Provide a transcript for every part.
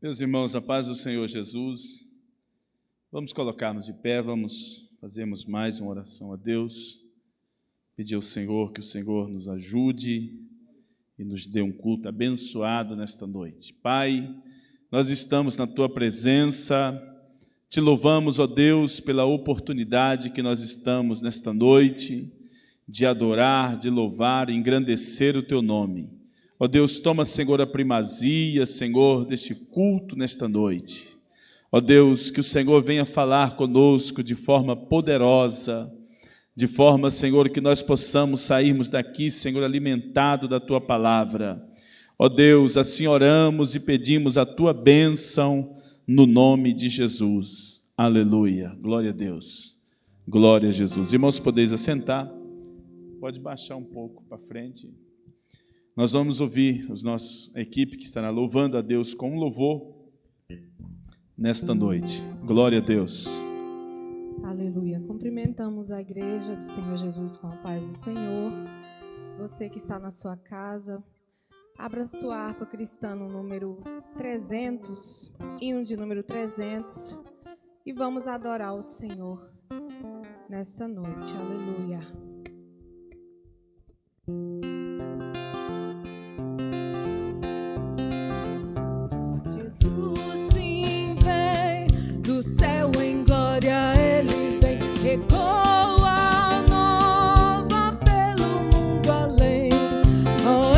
Meus irmãos, a paz do Senhor Jesus, vamos colocar-nos de pé, vamos fazermos mais uma oração a Deus, pedir ao Senhor que o Senhor nos ajude e nos dê um culto abençoado nesta noite. Pai, nós estamos na Tua presença, te louvamos, ó Deus, pela oportunidade que nós estamos nesta noite de adorar, de louvar e engrandecer o Teu nome. Ó Deus, toma, Senhor, a primazia, Senhor, deste culto nesta noite. Ó Deus, que o Senhor venha falar conosco de forma poderosa, de forma, Senhor, que nós possamos sairmos daqui, Senhor, alimentado da Tua palavra. Ó Deus, assim oramos e pedimos a Tua bênção no nome de Jesus. Aleluia. Glória a Deus. Glória a Jesus. Irmãos, podeis assentar. Pode baixar um pouco para frente. Nós vamos ouvir a equipe que estará louvando a Deus com um louvor nesta noite. Glória a Deus. Aleluia. Cumprimentamos a igreja do Senhor Jesus com a paz do Senhor. Você que está na sua casa, abra sua harpa cristã no número 300, hino de número 300, e vamos adorar o Senhor nessa noite. Aleluia. Céu em glória ele vem, ecoa nova pelo mundo além. Ó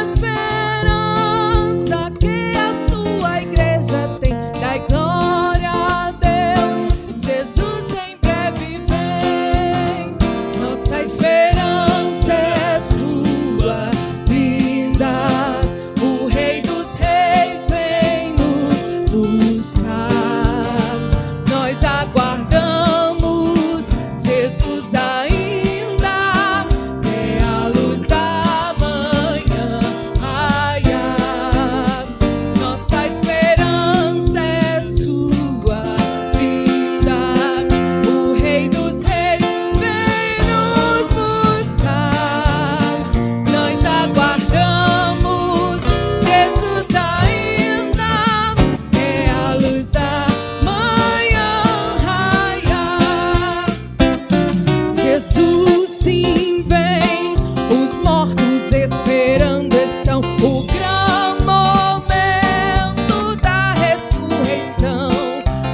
esperança que a sua igreja tem, dai glória a Deus, Jesus em breve vem. Nossa esperança é sua vinda, o Rei dos Reis vem nos buscar. Aguardamos Jesus ainda, é a luz da manhã raiar. Nossa esperança é sua vinda, o Rei dos Reis vem nos buscar. Nós aguardamos Jesus ainda, é a luz da Jesus sim vem, os mortos esperando estão o grande momento da ressurreição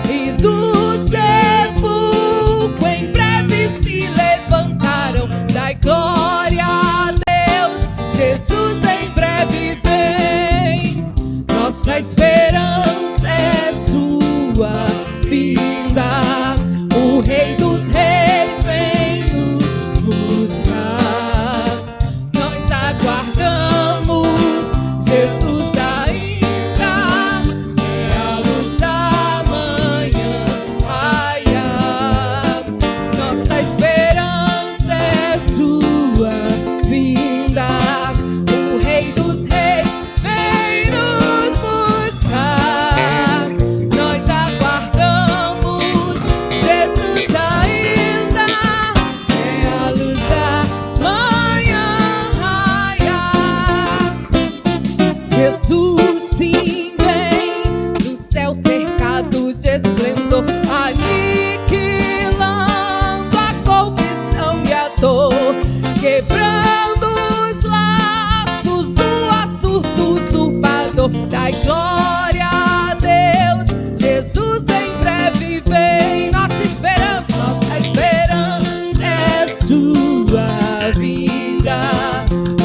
e do sepulcro em breve se levantarão. Dai glória a Deus, Jesus em breve vem. Nossa esperança é sua vinda, o Rei dos Reis vem nos buscar. Nós aguardamos Jesus ainda, é a luz da manhã raiar. Nossa esperança é sua vinda, o Rei dos Reis vem nos buscar. Nós aguardamos Jesus ainda, é a luz da manhã raiar. Jesus sim vem, do céu cercado de esplendor, aniquilando a corrupção e a dor, quebrando os laços do absurdo usurpador. Dai glória a Deus, Jesus em breve vem. Nossa esperança é sua vida,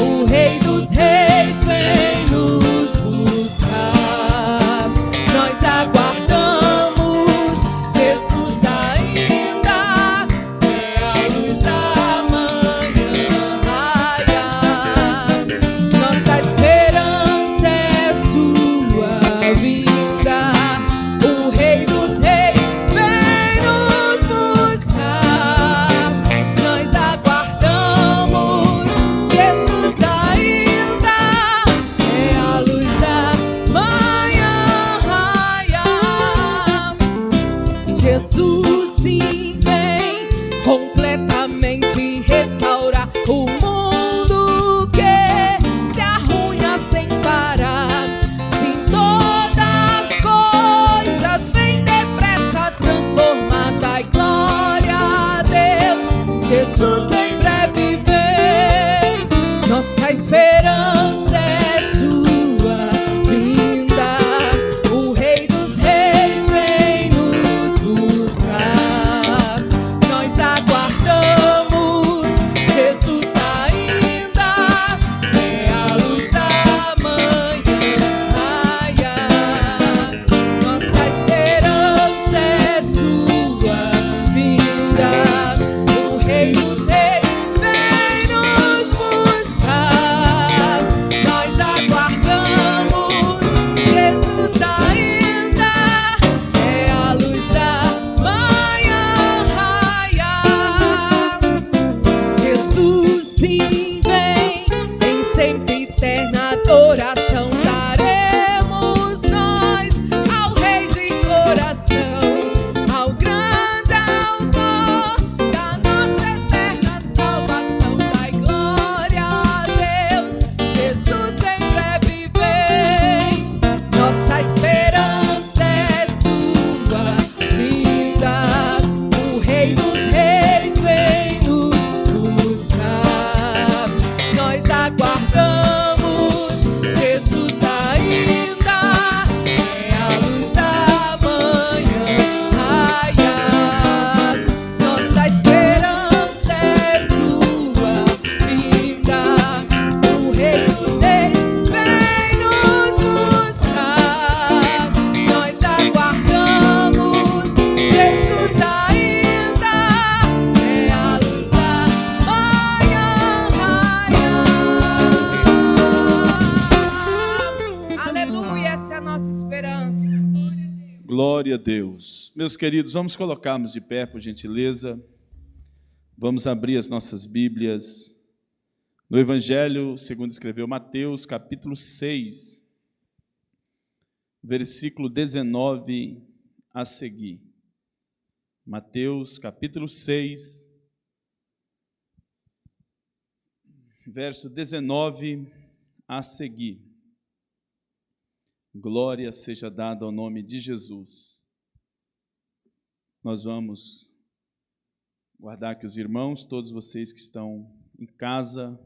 o Rei dos Reis vem nos buscar. Nós aguardamos Jesus ainda, é a luz da manhã raiar. Nossa esperança é sua sempre eterna adoração daremos nós ao Rei de coração, ao grande autor da nossa eterna salvação. Dai glória a Deus, Jesus em breve vem, nossa esperança é sua vinda, o Rei dos Reis vem nos buscar. Nós aguardamos Jesus ainda, é a luz da manhã raiar. Nossa esperança é sua vinda, o Rei dos Reis vem nos buscar. Nós aguardamos Jesus ainda, é a luz da manhã raiar. Aleluia, essa é a nossa esperança. Glória a Deus. Meus queridos, vamos colocarmos de pé, por gentileza. Vamos abrir as nossas Bíblias no Evangelho segundo escreveu Mateus, capítulo 6, versículo 19 a seguir. Mateus, capítulo 6, verso 19 a seguir. Glória seja dada ao nome de Jesus. Nós vamos guardar que os irmãos, todos vocês que estão em casa,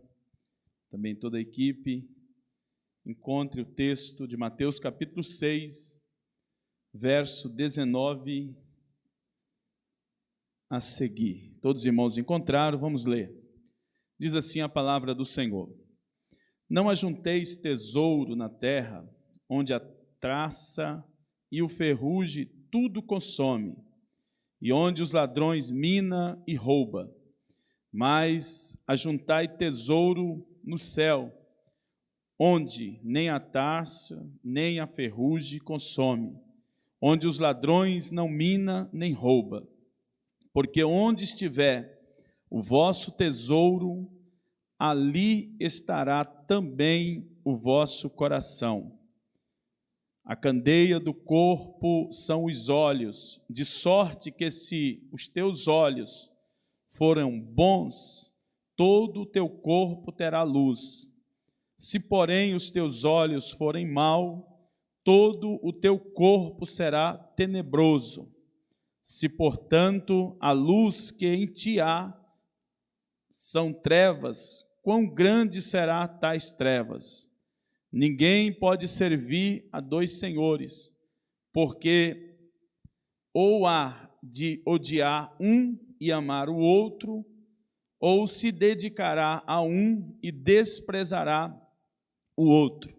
também toda a equipe, encontre o texto de Mateus capítulo 6, verso 19 a seguir. Todos os irmãos encontraram, vamos ler. Diz assim a palavra do Senhor: Não ajunteis tesouro na terra, onde a traça e o ferrugem tudo consome, e onde os ladrões mina e rouba. Mas ajuntai tesouro no céu, onde nem a traça nem a ferrugem consome, onde os ladrões não mina nem rouba. Porque onde estiver o vosso tesouro, ali estará também o vosso coração. A candeia do corpo são os olhos, de sorte que se os teus olhos forem bons, todo o teu corpo terá luz. Se, porém, os teus olhos forem maus, todo o teu corpo será tenebroso. Se, portanto, a luz que em ti há são trevas, quão grande será tais trevas? Ninguém pode servir a dois senhores, porque ou há de odiar um e amar o outro, ou se dedicará a um e desprezará o outro.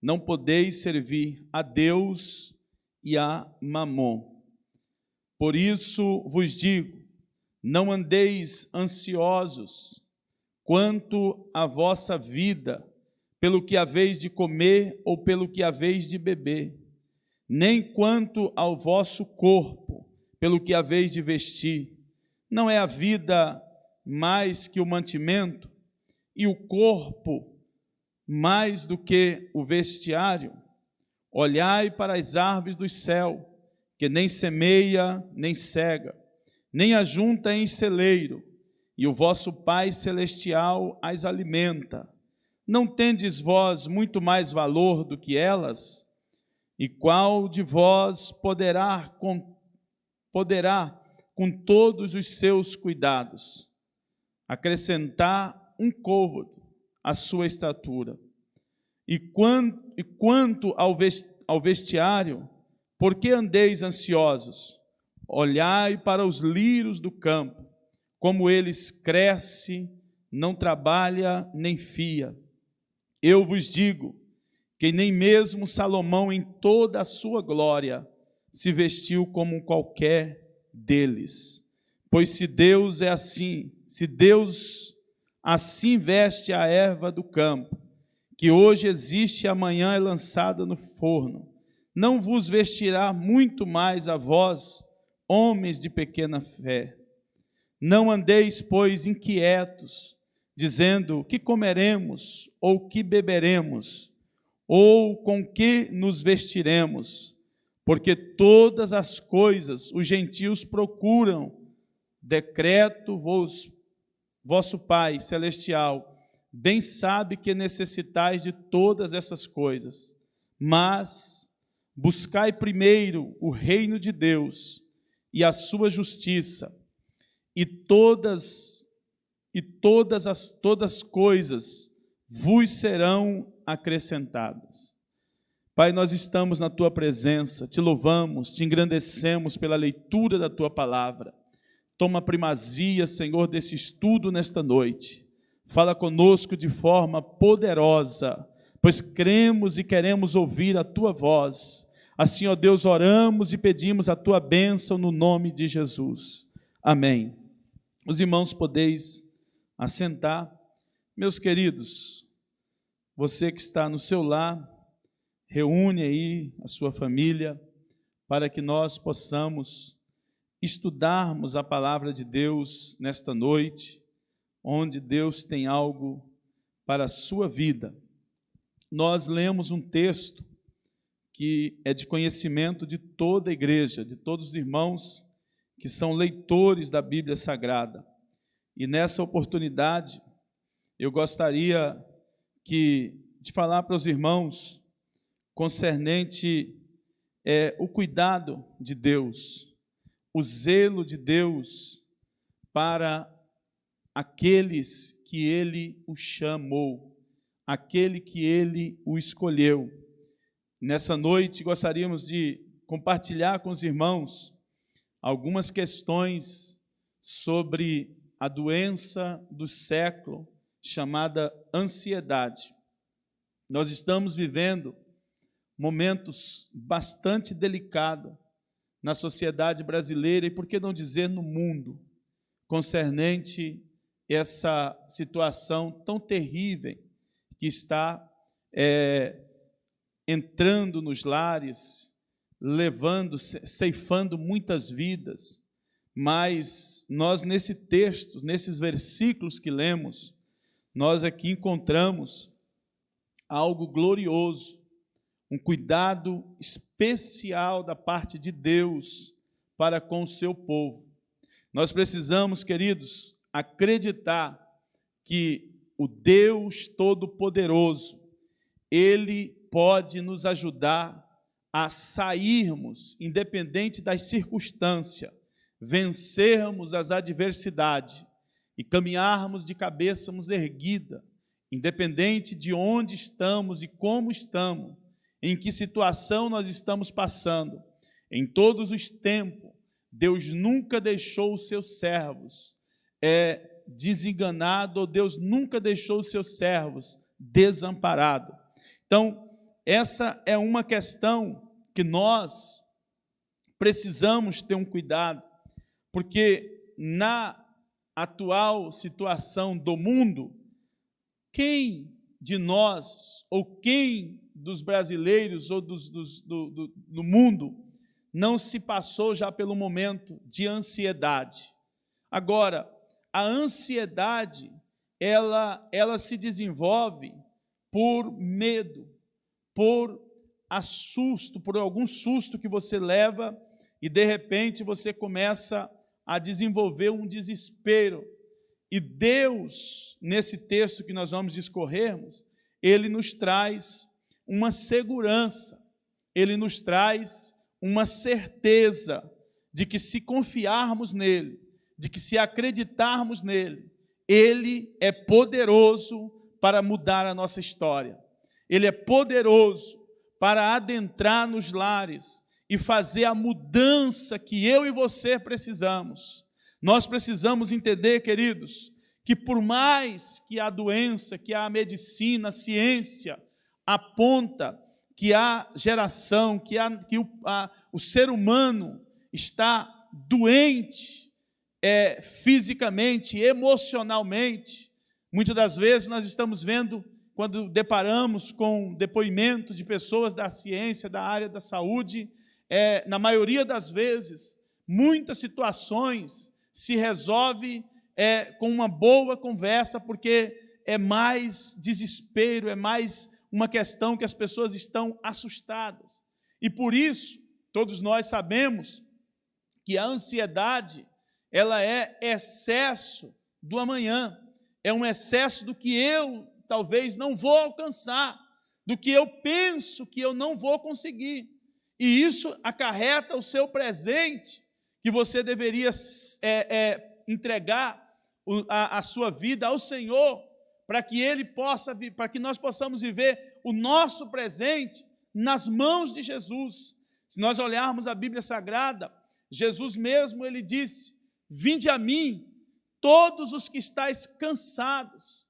Não podeis servir a Deus e a Mamon. Por isso vos digo, não andeis ansiosos quanto à vossa vida, pelo que haveis de comer ou pelo que haveis de beber, nem quanto ao vosso corpo, pelo que haveis de vestir. Não é a vida mais que o mantimento, e o corpo mais do que o vestiário? Olhai para as árvores do céu, que nem semeia, nem cega, nem ajunta em celeiro, e o vosso Pai Celestial as alimenta. Não tendes vós muito mais valor do que elas? E qual de vós poderá com todos os seus cuidados acrescentar um côvado à sua estatura? E quanto ao vestiário, por que andeis ansiosos? Olhai para os lírios do campo, como eles crescem, não trabalha nem fia. Eu vos digo que nem mesmo Salomão, em toda a sua glória, se vestiu como qualquer deles. Pois se Deus é assim, se Deus assim veste a erva do campo, que hoje existe e amanhã é lançada no forno, não vos vestirá muito mais a vós, homens de pequena fé? Não andeis, pois, inquietos, dizendo: que comeremos, ou que beberemos, ou com que nos vestiremos? Porque todas as coisas os gentios procuram. Decreto vosso Pai celestial, bem sabe que necessitais de todas essas coisas. Mas buscai primeiro o reino de Deus e a sua justiça, e todas as coisas vos serão acrescentadas. Pai, nós estamos na Tua presença, Te louvamos, Te engrandecemos pela leitura da Tua palavra. Toma primazia, Senhor, desse estudo nesta noite. Fala conosco de forma poderosa, pois cremos e queremos ouvir a Tua voz. Assim, ó Deus, oramos e pedimos a Tua bênção no nome de Jesus. Amém. Os irmãos podeis assentar. Meus queridos, você que está no seu lar, reúne aí a sua família para que nós possamos estudarmos a palavra de Deus nesta noite, onde Deus tem algo para a sua vida. Nós lemos um texto que é de conhecimento de toda a igreja, de todos os irmãos que são leitores da Bíblia Sagrada. E nessa oportunidade, eu gostaria de falar para os irmãos concernente o cuidado de Deus, o zelo de Deus para aqueles que Ele o chamou, aquele que Ele o escolheu. Nessa noite, gostaríamos de compartilhar com os irmãos algumas questões sobre a doença do século, chamada ansiedade. Nós estamos vivendo momentos bastante delicados na sociedade brasileira e, por que não dizer, no mundo, concernente essa situação tão terrível que está entrando nos lares, ceifando muitas vidas. Mas nós, nesse texto, nesses versículos que lemos, nós aqui encontramos algo glorioso, um cuidado especial da parte de Deus para com o seu povo. Nós precisamos, queridos, acreditar que o Deus Todo-Poderoso, Ele pode nos ajudar a sairmos, independente das circunstâncias, vencermos as adversidades e caminharmos de cabeça erguida, independente de onde estamos e como estamos, em que situação nós estamos passando. Em todos os tempos, Deus nunca deixou os seus servos desenganados, ou Deus nunca deixou os seus servos desamparados. Então, essa é uma questão que nós precisamos ter um cuidado, porque na atual situação do mundo, quem de nós, ou quem dos brasileiros ou do mundo, não se passou já pelo momento de ansiedade? Agora, a ansiedade, ela se desenvolve por medo, por assusto, por algum susto que você leva e, de repente, você começa a desenvolver um desespero. E Deus, nesse texto que nós vamos discorrermos, Ele nos traz uma segurança, Ele nos traz uma certeza de que, se confiarmos nele, de que, se acreditarmos nele, Ele é poderoso para mudar a nossa história. Ele é poderoso para adentrar nos lares e fazer a mudança que eu e você precisamos. Nós precisamos entender, queridos, que por mais que a doença, que a medicina, a ciência aponta que a geração, que o ser humano está doente fisicamente, emocionalmente, muitas das vezes nós estamos vendo, quando deparamos com depoimento de pessoas da ciência, da área da saúde, na maioria das vezes, muitas situações se resolvem com uma boa conversa, porque é mais desespero, é mais uma questão que as pessoas estão assustadas. E por isso, todos nós sabemos que a ansiedade, ela é excesso do amanhã, é um excesso do que eu talvez não vou alcançar, do que eu penso que eu não vou conseguir. E isso acarreta o seu presente, que você deveria entregar a sua vida ao Senhor, para que nós possamos viver o nosso presente nas mãos de Jesus. Se nós olharmos a Bíblia Sagrada, Jesus mesmo, ele disse: vinde a mim, todos os que estáis cansados.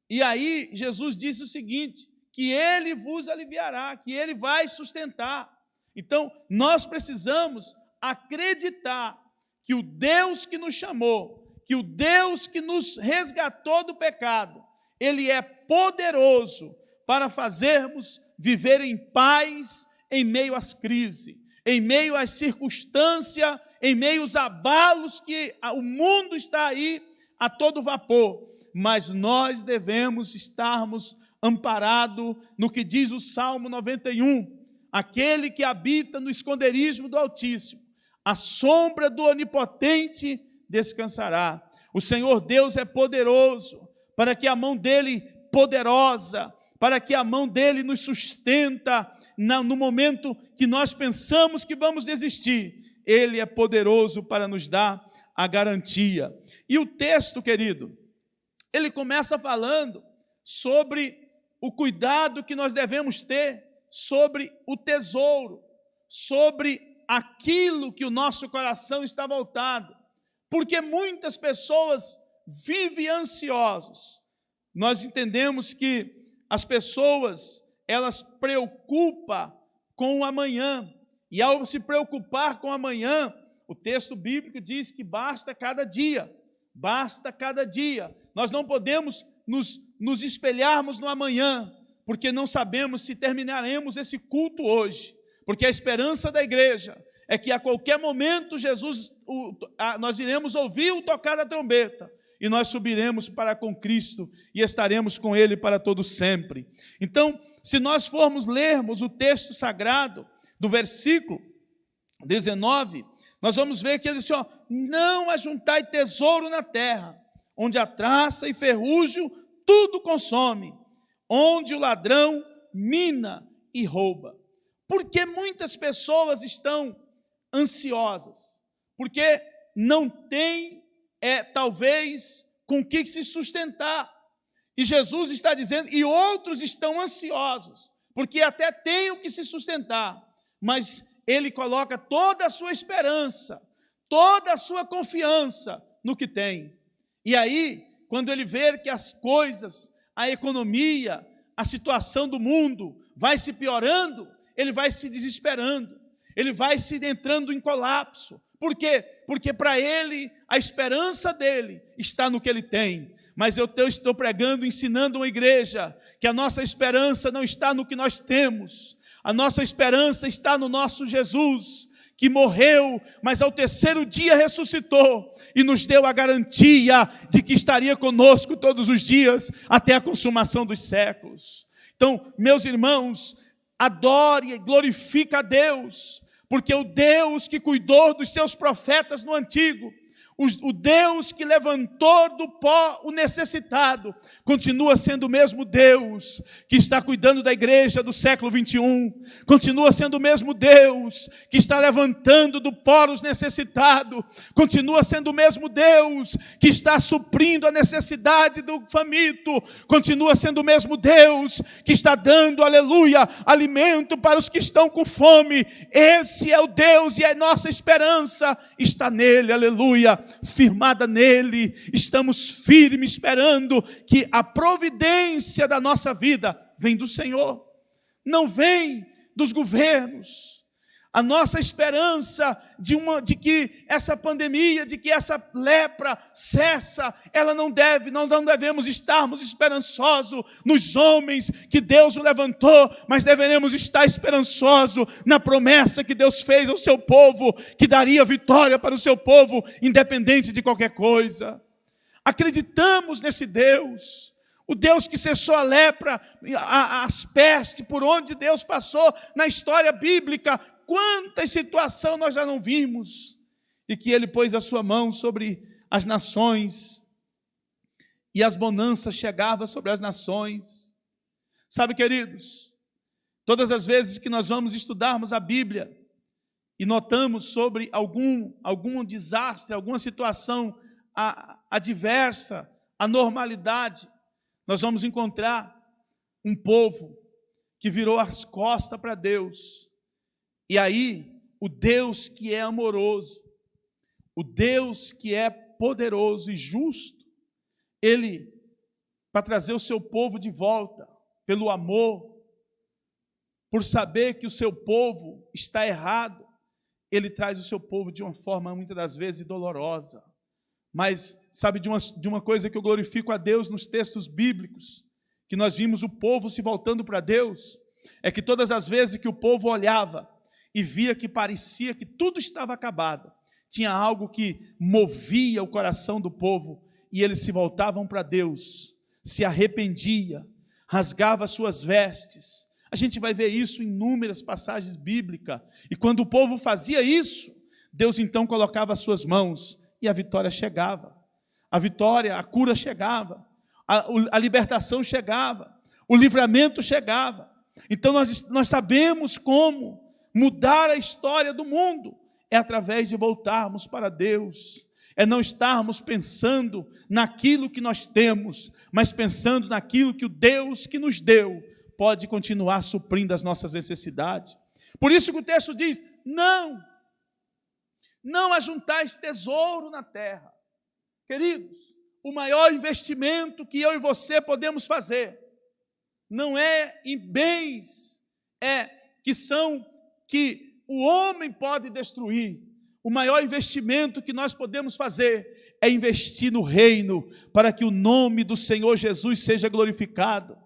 E aí Jesus disse o seguinte, que ele vos aliviará, que ele vai sustentar. Então, nós precisamos acreditar que o Deus que nos chamou, que o Deus que nos resgatou do pecado, ele é poderoso para fazermos viver em paz em meio às crises, em meio às circunstâncias, em meio aos abalos que o mundo está aí a todo vapor. Mas nós devemos estarmos amparados no que diz o Salmo 91, aquele que habita no esconderijo do Altíssimo, a sombra do Onipotente descansará. O Senhor Deus é poderoso, para que a mão dele poderosa, para que a mão dele nos sustenta no momento que nós pensamos que vamos desistir. Ele é poderoso para nos dar a garantia. E o texto, querido, ele começa falando sobre o cuidado que nós devemos ter, sobre o tesouro, sobre aquilo que o nosso coração está voltado. Porque muitas pessoas vivem ansiosos. Nós entendemos que as pessoas, elas preocupam com o amanhã. E ao se preocupar com o amanhã, o texto bíblico diz que basta cada dia. Basta cada dia. Nós não podemos nos espelharmos no amanhã, porque não sabemos se terminaremos esse culto hoje. Porque a esperança da igreja é que a qualquer momento nós iremos ouvir o tocar da trombeta e nós subiremos para com Cristo e estaremos com Ele para todo sempre. Então, se nós formos lermos o texto sagrado do versículo 19, nós vamos ver que ele diz assim, não ajuntai tesouro na terra, onde a traça e ferrugem tudo consome, onde o ladrão mina e rouba. Porque muitas pessoas estão ansiosas, porque não têm, talvez, com o que se sustentar. E Jesus está dizendo, e outros estão ansiosos, porque até têm o que se sustentar, mas ele coloca toda a sua esperança, toda a sua confiança no que tem. E aí, quando ele vê que as coisas, a economia, a situação do mundo vai se piorando, ele vai se desesperando, ele vai se entrando em colapso. Por quê? Porque para ele, a esperança dele está no que ele tem. Mas eu estou pregando, ensinando uma igreja que a nossa esperança não está no que nós temos. A nossa esperança está no nosso Jesus, que morreu, mas ao terceiro dia ressuscitou e nos deu a garantia de que estaria conosco todos os dias até a consumação dos séculos. Então, meus irmãos, adore e glorifique a Deus, porque o Deus que cuidou dos seus profetas no Antigo, o Deus que levantou do pó o necessitado, continua sendo o mesmo Deus que está cuidando da igreja do século 21, continua sendo o mesmo Deus que está levantando do pó os necessitados, continua sendo o mesmo Deus que está suprindo a necessidade do faminto, continua sendo o mesmo Deus que está dando, aleluia, alimento para os que estão com fome. Esse é o Deus e a nossa esperança está nele, aleluia, firmada nele. Estamos firmes esperando que a providência da nossa vida vem do Senhor, não vem dos governos. A nossa esperança de que essa pandemia, de que essa lepra cessa, nós não devemos estarmos esperançosos nos homens que Deus o levantou, mas deveremos estar esperançosos na promessa que Deus fez ao seu povo, que daria vitória para o seu povo, independente de qualquer coisa. acreditamos nesse Deus, o Deus que cessou a lepra, as pestes, por onde Deus passou na história bíblica, quantas situações nós já não vimos, e que Ele pôs a sua mão sobre as nações, e as bonanças chegavam sobre as nações. Sabe, queridos, todas as vezes que nós vamos estudarmos a Bíblia, e notamos sobre algum desastre, alguma situação adversa, anormalidade, nós vamos encontrar um povo que virou as costas para Deus. E aí, o Deus que é amoroso, o Deus que é poderoso e justo, Ele, para trazer o seu povo de volta, pelo amor, por saber que o seu povo está errado, Ele traz o seu povo de uma forma, muitas das vezes, dolorosa. Mas, sabe de uma coisa que eu glorifico a Deus nos textos bíblicos, que nós vimos o povo se voltando para Deus, é que todas as vezes que o povo olhava e via que parecia que tudo estava acabado, tinha algo que movia o coração do povo, e eles se voltavam para Deus, se arrependia, rasgava suas vestes. A gente vai ver isso em inúmeras passagens bíblicas, e quando o povo fazia isso, Deus então colocava as suas mãos, e a vitória chegava, a vitória, a cura chegava, a libertação chegava, o livramento chegava. Então nós sabemos como mudar a história do mundo, é através de voltarmos para Deus, é não estarmos pensando naquilo que nós temos, mas pensando naquilo que o Deus que nos deu pode continuar suprindo as nossas necessidades. Por isso que o texto diz, não ajuntais tesouro na terra. Queridos, o maior investimento que eu e você podemos fazer, não é em bens, que o homem pode destruir. O maior investimento que nós podemos fazer é investir no reino, para que o nome do Senhor Jesus seja glorificado.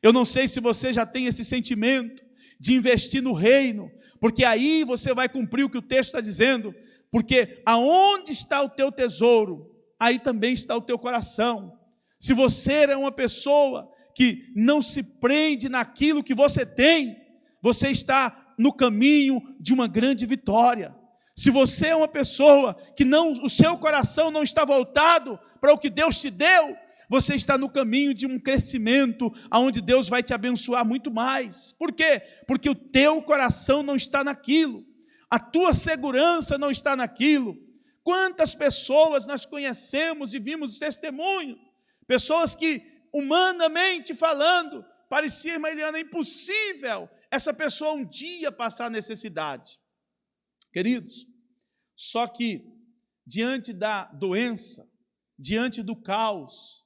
Eu não sei se você já tem esse sentimento de investir no reino, porque aí você vai cumprir o que o texto está dizendo, porque aonde está o teu tesouro, aí também está o teu coração. Se você é uma pessoa que não se prende naquilo que você tem, você está no caminho de uma grande vitória. Se você é uma pessoa que o seu coração não está voltado para o que Deus te deu, você está no caminho de um crescimento, onde Deus vai te abençoar muito mais. Por quê? Porque o teu coração não está naquilo, a tua segurança não está naquilo. Quantas pessoas nós conhecemos e vimos testemunho, pessoas que, humanamente falando, parecia, irmã Eliana, impossível essa pessoa um dia passar necessidade. Queridos, só que diante da doença, diante do caos,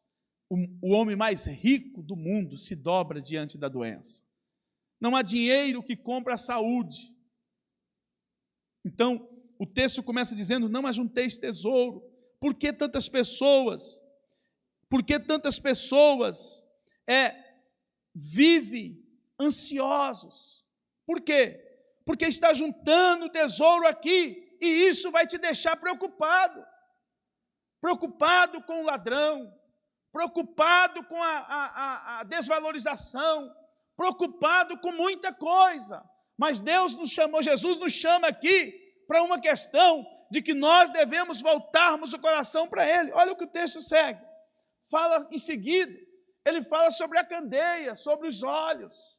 o homem mais rico do mundo se dobra diante da doença. Não há dinheiro que compra a saúde. Então, o texto começa dizendo, não ajunteis tesouro. Por que tantas pessoas vivem ansiosos? Por quê? Porque está juntando tesouro aqui, e isso vai te deixar preocupado. Preocupado com o ladrão, preocupado com a desvalorização, preocupado com muita coisa. Mas Deus nos chamou, Jesus nos chama aqui para uma questão de que nós devemos voltarmos o coração para Ele. Olha o que o texto segue. Fala em seguida, ele fala sobre a candeia, sobre os olhos.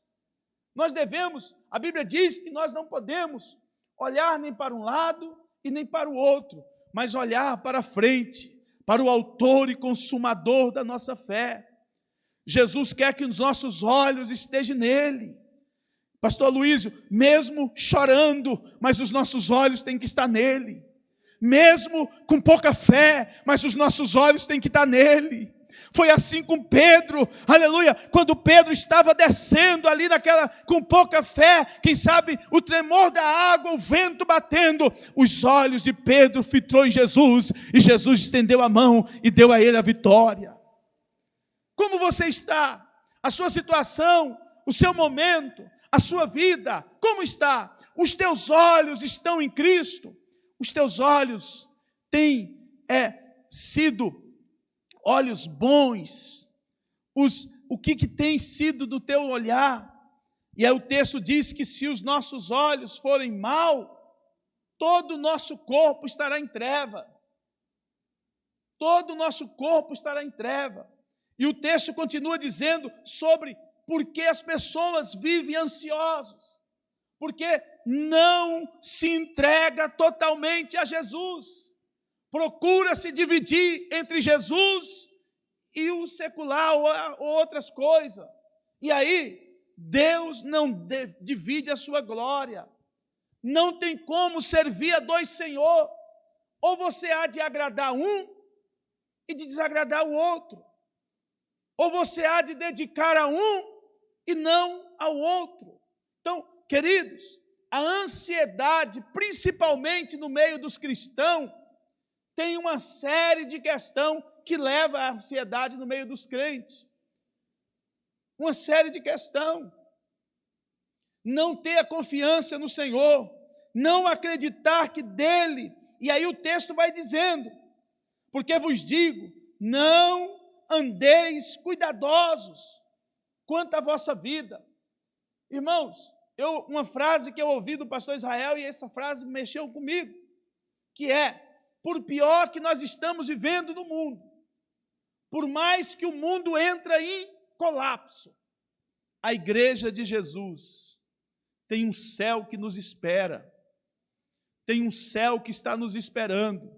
Nós devemos, a Bíblia diz que nós não podemos olhar nem para um lado e nem para o outro, mas olhar para frente, para o autor e consumador da nossa fé. Jesus quer que os nossos olhos estejam nele. Pastor Luísio, mesmo chorando, mas os nossos olhos têm que estar nele. Mesmo com pouca fé, mas os nossos olhos têm que estar nele. Foi assim com Pedro, aleluia, quando Pedro estava descendo ali com pouca fé, quem sabe o tremor da água, o vento batendo, os olhos de Pedro fitrou em Jesus, e Jesus estendeu a mão e deu a ele a vitória. Como você está? A sua situação, o seu momento, a sua vida, como está? Os teus olhos estão em Cristo? Os teus olhos têm sido olhos bons, o que tem sido do teu olhar. E aí o texto diz que se os nossos olhos forem maus, todo o nosso corpo estará em treva. Todo o nosso corpo estará em treva. E o texto continua dizendo sobre por que as pessoas vivem ansiosos. Porque não se entrega totalmente a Jesus. Procura se dividir entre Jesus e o secular ou outras coisas. E aí, Deus não divide a sua glória. Não tem como servir a dois senhores. Ou você há de agradar um e de desagradar o outro. Ou você há de dedicar a um e não ao outro. Então, queridos, a ansiedade, principalmente no meio dos cristãos, tem uma série de questões que leva à ansiedade no meio dos crentes. Uma série de questões. Não ter a confiança no Senhor, não acreditar que dele, e aí o texto vai dizendo, porque vos digo, não andeis cuidadosos quanto à vossa vida. Irmãos, uma frase que eu ouvi do pastor Israel, e essa frase mexeu comigo, que é, por pior que nós estamos vivendo no mundo, por mais que o mundo entre em colapso, a igreja de Jesus tem um céu que nos espera, tem um céu que está nos esperando.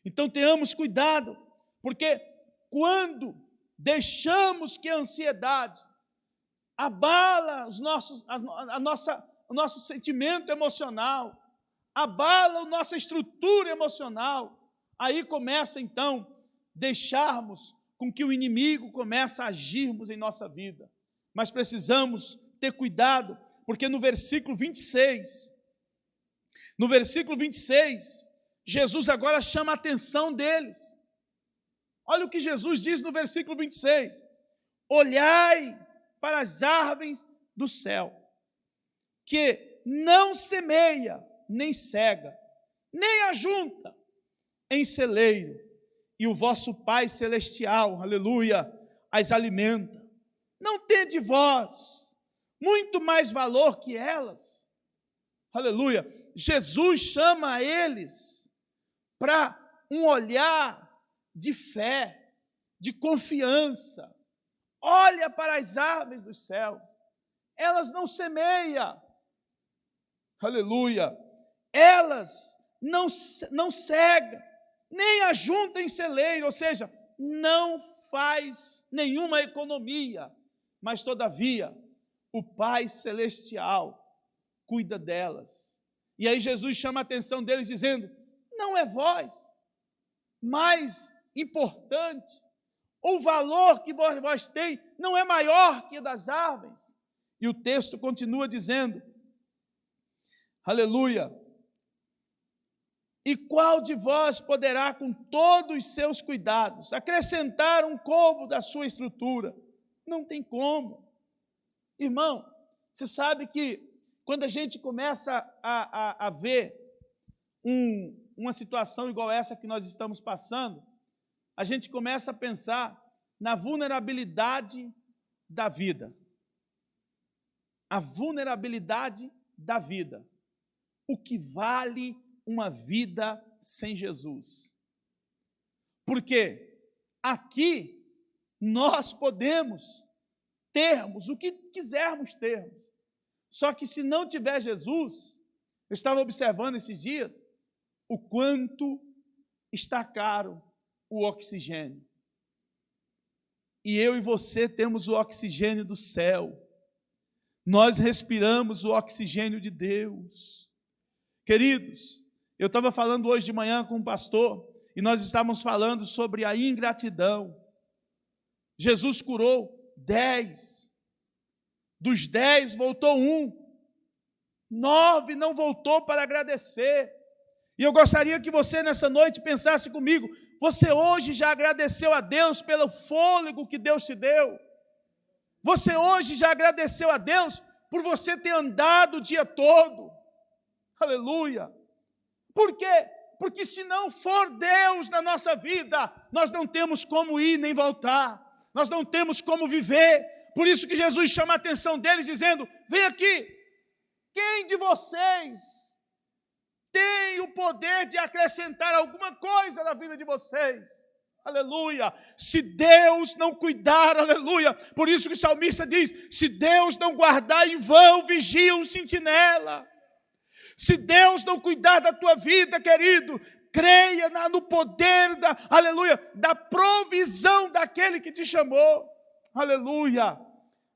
Então tenhamos cuidado, porque quando deixamos que a ansiedade abala o nosso sentimento emocional, abala a nossa estrutura emocional, aí começa então deixarmos com que o inimigo comece a agirmos em nossa vida. Mas precisamos ter cuidado, porque no versículo 26, Jesus agora chama a atenção deles. Olha o que Jesus diz no versículo 26. Olhai para as árvores do céu, que não semeia, nem cega, nem ajunta em celeiro, e o vosso Pai Celestial, aleluia, as alimenta. Não tende vós muito mais valor que elas? Aleluia. Jesus chama eles para um olhar de fé, de confiança. Olha para as aves do céu, elas não semeiam, aleluia, elas não cegam, nem ajuntam em celeiro, ou seja, não faz nenhuma economia, mas todavia o Pai Celestial cuida delas. E aí Jesus chama a atenção deles dizendo, não é vós mais importante, o valor que vós tem não é maior que o das árvores. E o texto continua dizendo, aleluia, e qual de vós poderá com todos os seus cuidados acrescentar um côvado da sua estrutura? Não tem como. Irmão, você sabe que quando a gente começa a ver uma situação igual essa que nós estamos passando, a gente começa a pensar na vulnerabilidade da vida. A vulnerabilidade da vida. O que vale uma vida sem Jesus? Porque aqui nós podemos termos o que quisermos termos. Só que se não tiver Jesus, eu estava observando esses dias o quanto está caro o oxigênio. E eu e você temos o oxigênio do céu. Nós respiramos o oxigênio de Deus. Queridos, eu estava falando hoje de manhã com um pastor, e nós estávamos falando sobre a ingratidão. Jesus curou 10. Dos 10 voltou 1. 9 não voltou para agradecer. E eu gostaria que você nessa noite pensasse comigo, você hoje já agradeceu a Deus pelo fôlego que Deus te deu? Você hoje já agradeceu a Deus por você ter andado o dia todo? Aleluia! Por quê? Porque se não for Deus na nossa vida, nós não temos como ir nem voltar. Nós não temos como viver. Por isso que Jesus chama a atenção deles dizendo: vem aqui, quem de vocês tem o poder de acrescentar alguma coisa na vida de vocês? Aleluia. Se Deus não cuidar, aleluia. Por isso que o salmista diz: se Deus não guardar, em vão vigia um sentinela. Se Deus não cuidar da tua vida, querido, creia no poder aleluia, da provisão daquele que te chamou. Aleluia.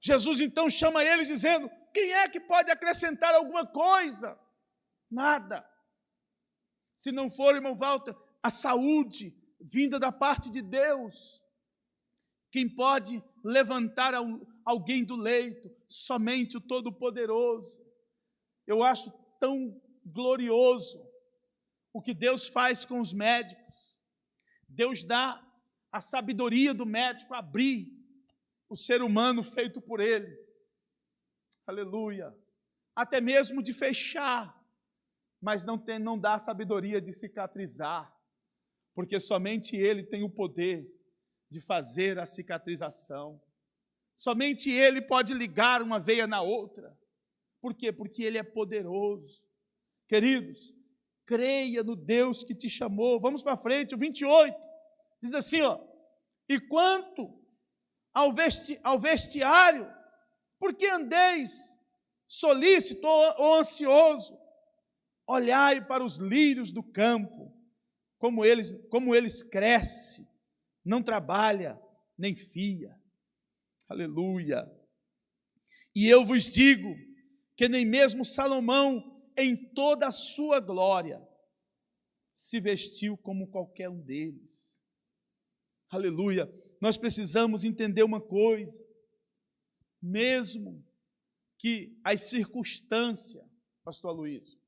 Jesus então chama eles dizendo: quem é que pode acrescentar alguma coisa? Nada. Se não for, irmão Walter, a saúde vinda da parte de Deus. Quem pode levantar alguém do leito? Somente o Todo-Poderoso. Eu acho tão glorioso o que Deus faz com os médicos. Deus dá a sabedoria do médico a abrir o ser humano feito por ele. Aleluia. Até mesmo de fechar, mas não dá a sabedoria de cicatrizar, porque somente ele tem o poder de fazer a cicatrização. Somente ele pode ligar uma veia na outra. Por quê? Porque ele é poderoso. Queridos, creia no Deus que te chamou. Vamos para frente, o 28. Diz assim, ó: e quanto ao vestiário, por que andeis solícito ou ansioso? Olhai para os lírios do campo, como eles crescem, não trabalha, nem fia. Aleluia. E eu vos digo que nem mesmo Salomão, em toda a sua glória, se vestiu como qualquer um deles. Aleluia. Nós precisamos entender uma coisa: mesmo que as circunstâncias, pastor Aloysio,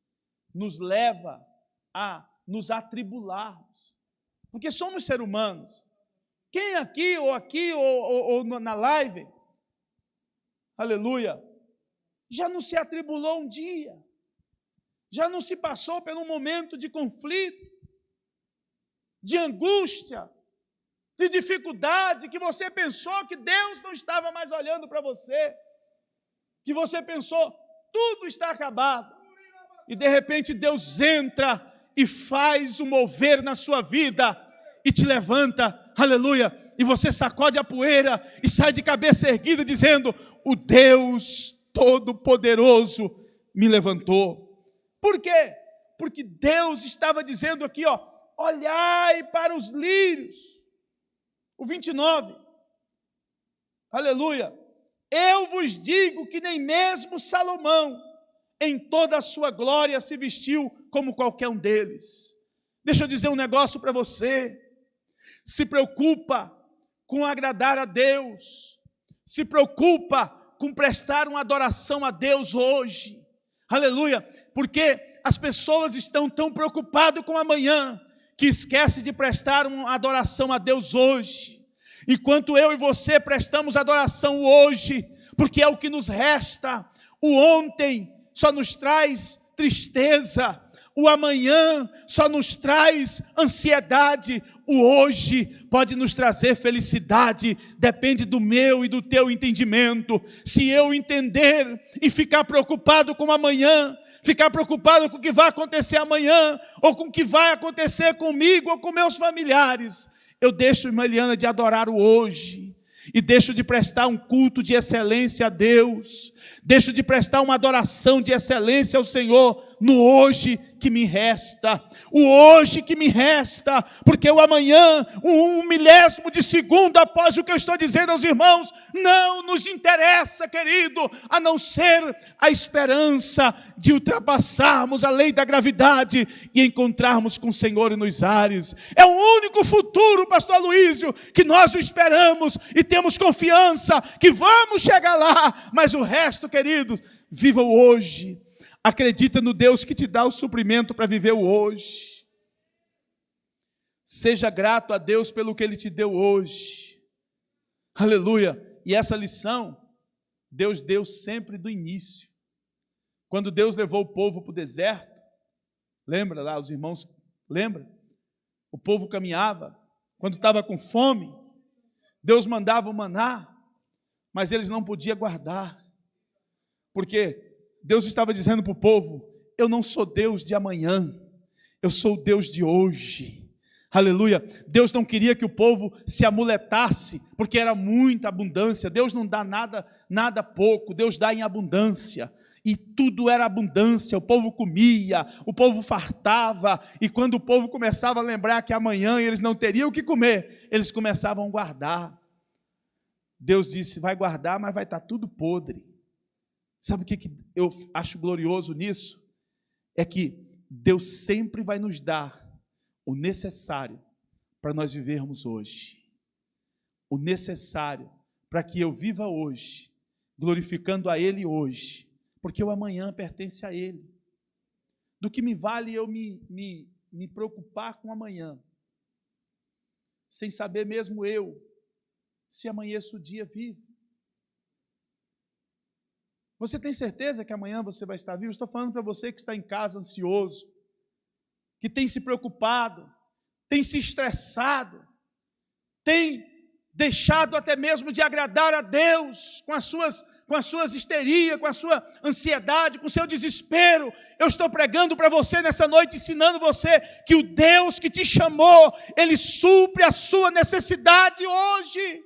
nos leva a nos atribularmos, porque somos seres humanos. Quem aqui ou na live, aleluia, já não se atribulou um dia? Já não se passou por um momento de conflito, de angústia, de dificuldade, que você pensou que Deus não estava mais olhando para você, que você pensou, tudo está acabado, e de repente Deus entra e faz um mover na sua vida, e te levanta, aleluia, e você sacode a poeira, e sai de cabeça erguida, dizendo: o Deus Todo-Poderoso me levantou. Por quê? Porque Deus estava dizendo aqui, ó: olhai para os lírios. O 29, aleluia, eu vos digo que nem mesmo Salomão, em toda a sua glória, se vestiu como qualquer um deles. Deixa eu dizer um negócio para você: se preocupa com agradar a Deus, se preocupa com prestar uma adoração a Deus hoje, aleluia, porque as pessoas estão tão preocupadas com amanhã, que esquece de prestar uma adoração a Deus hoje. Enquanto eu e você prestamos adoração hoje, porque é o que nos resta. O ontem só nos traz tristeza, o amanhã só nos traz ansiedade, o hoje pode nos trazer felicidade. Depende do meu e do teu entendimento. Se eu entender e ficar preocupado com o amanhã, ficar preocupado com o que vai acontecer amanhã, ou com o que vai acontecer comigo ou com meus familiares, eu deixo, irmã Eliana, de adorar o hoje, e deixo de prestar um culto de excelência a Deus, deixo de prestar uma adoração de excelência ao Senhor no hoje que me resta, o hoje que me resta, porque o amanhã, um milésimo de segundo após o que eu estou dizendo aos irmãos, não nos interessa, querido, a não ser a esperança de ultrapassarmos a lei da gravidade e encontrarmos com o Senhor nos ares. É o único futuro, pastor Aloysio, que nós o esperamos e temos confiança que vamos chegar lá, mas o resto, queridos, viva o hoje. Acredita no Deus que te dá o suprimento para viver o hoje. Seja grato a Deus pelo que Ele te deu hoje. Aleluia. E essa lição, Deus deu sempre do início. Quando Deus levou o povo para o deserto, lembra lá, os irmãos Lembra? O povo caminhava, quando estava com fome, Deus mandava o maná, mas eles não podiam guardar, porque Deus estava dizendo para o povo: eu não sou Deus de amanhã, eu sou o Deus de hoje. Aleluia. Deus não queria que o povo se amoletasse, porque era muita abundância. Deus não dá nada pouco, Deus dá em abundância. E tudo era abundância, o povo comia, o povo fartava, e quando o povo começava a lembrar que amanhã eles não teriam o que comer, eles começavam a guardar. Deus disse: vai guardar, mas vai estar tudo podre. Sabe o que eu acho glorioso nisso? É que Deus sempre vai nos dar o necessário para nós vivermos hoje. O necessário para que eu viva hoje, glorificando a Ele hoje, porque o amanhã pertence a Ele. Do que me vale eu me preocupar com o amanhã, sem saber mesmo eu se amanheço o dia vivo. Você tem certeza que amanhã você vai estar vivo? Estou falando para você que está em casa ansioso, que tem se preocupado, tem se estressado, tem deixado até mesmo de agradar a Deus com as suas histerias, com a sua ansiedade, com o seu desespero. Eu estou pregando para você nessa noite, ensinando você que o Deus que te chamou, Ele supre a sua necessidade hoje.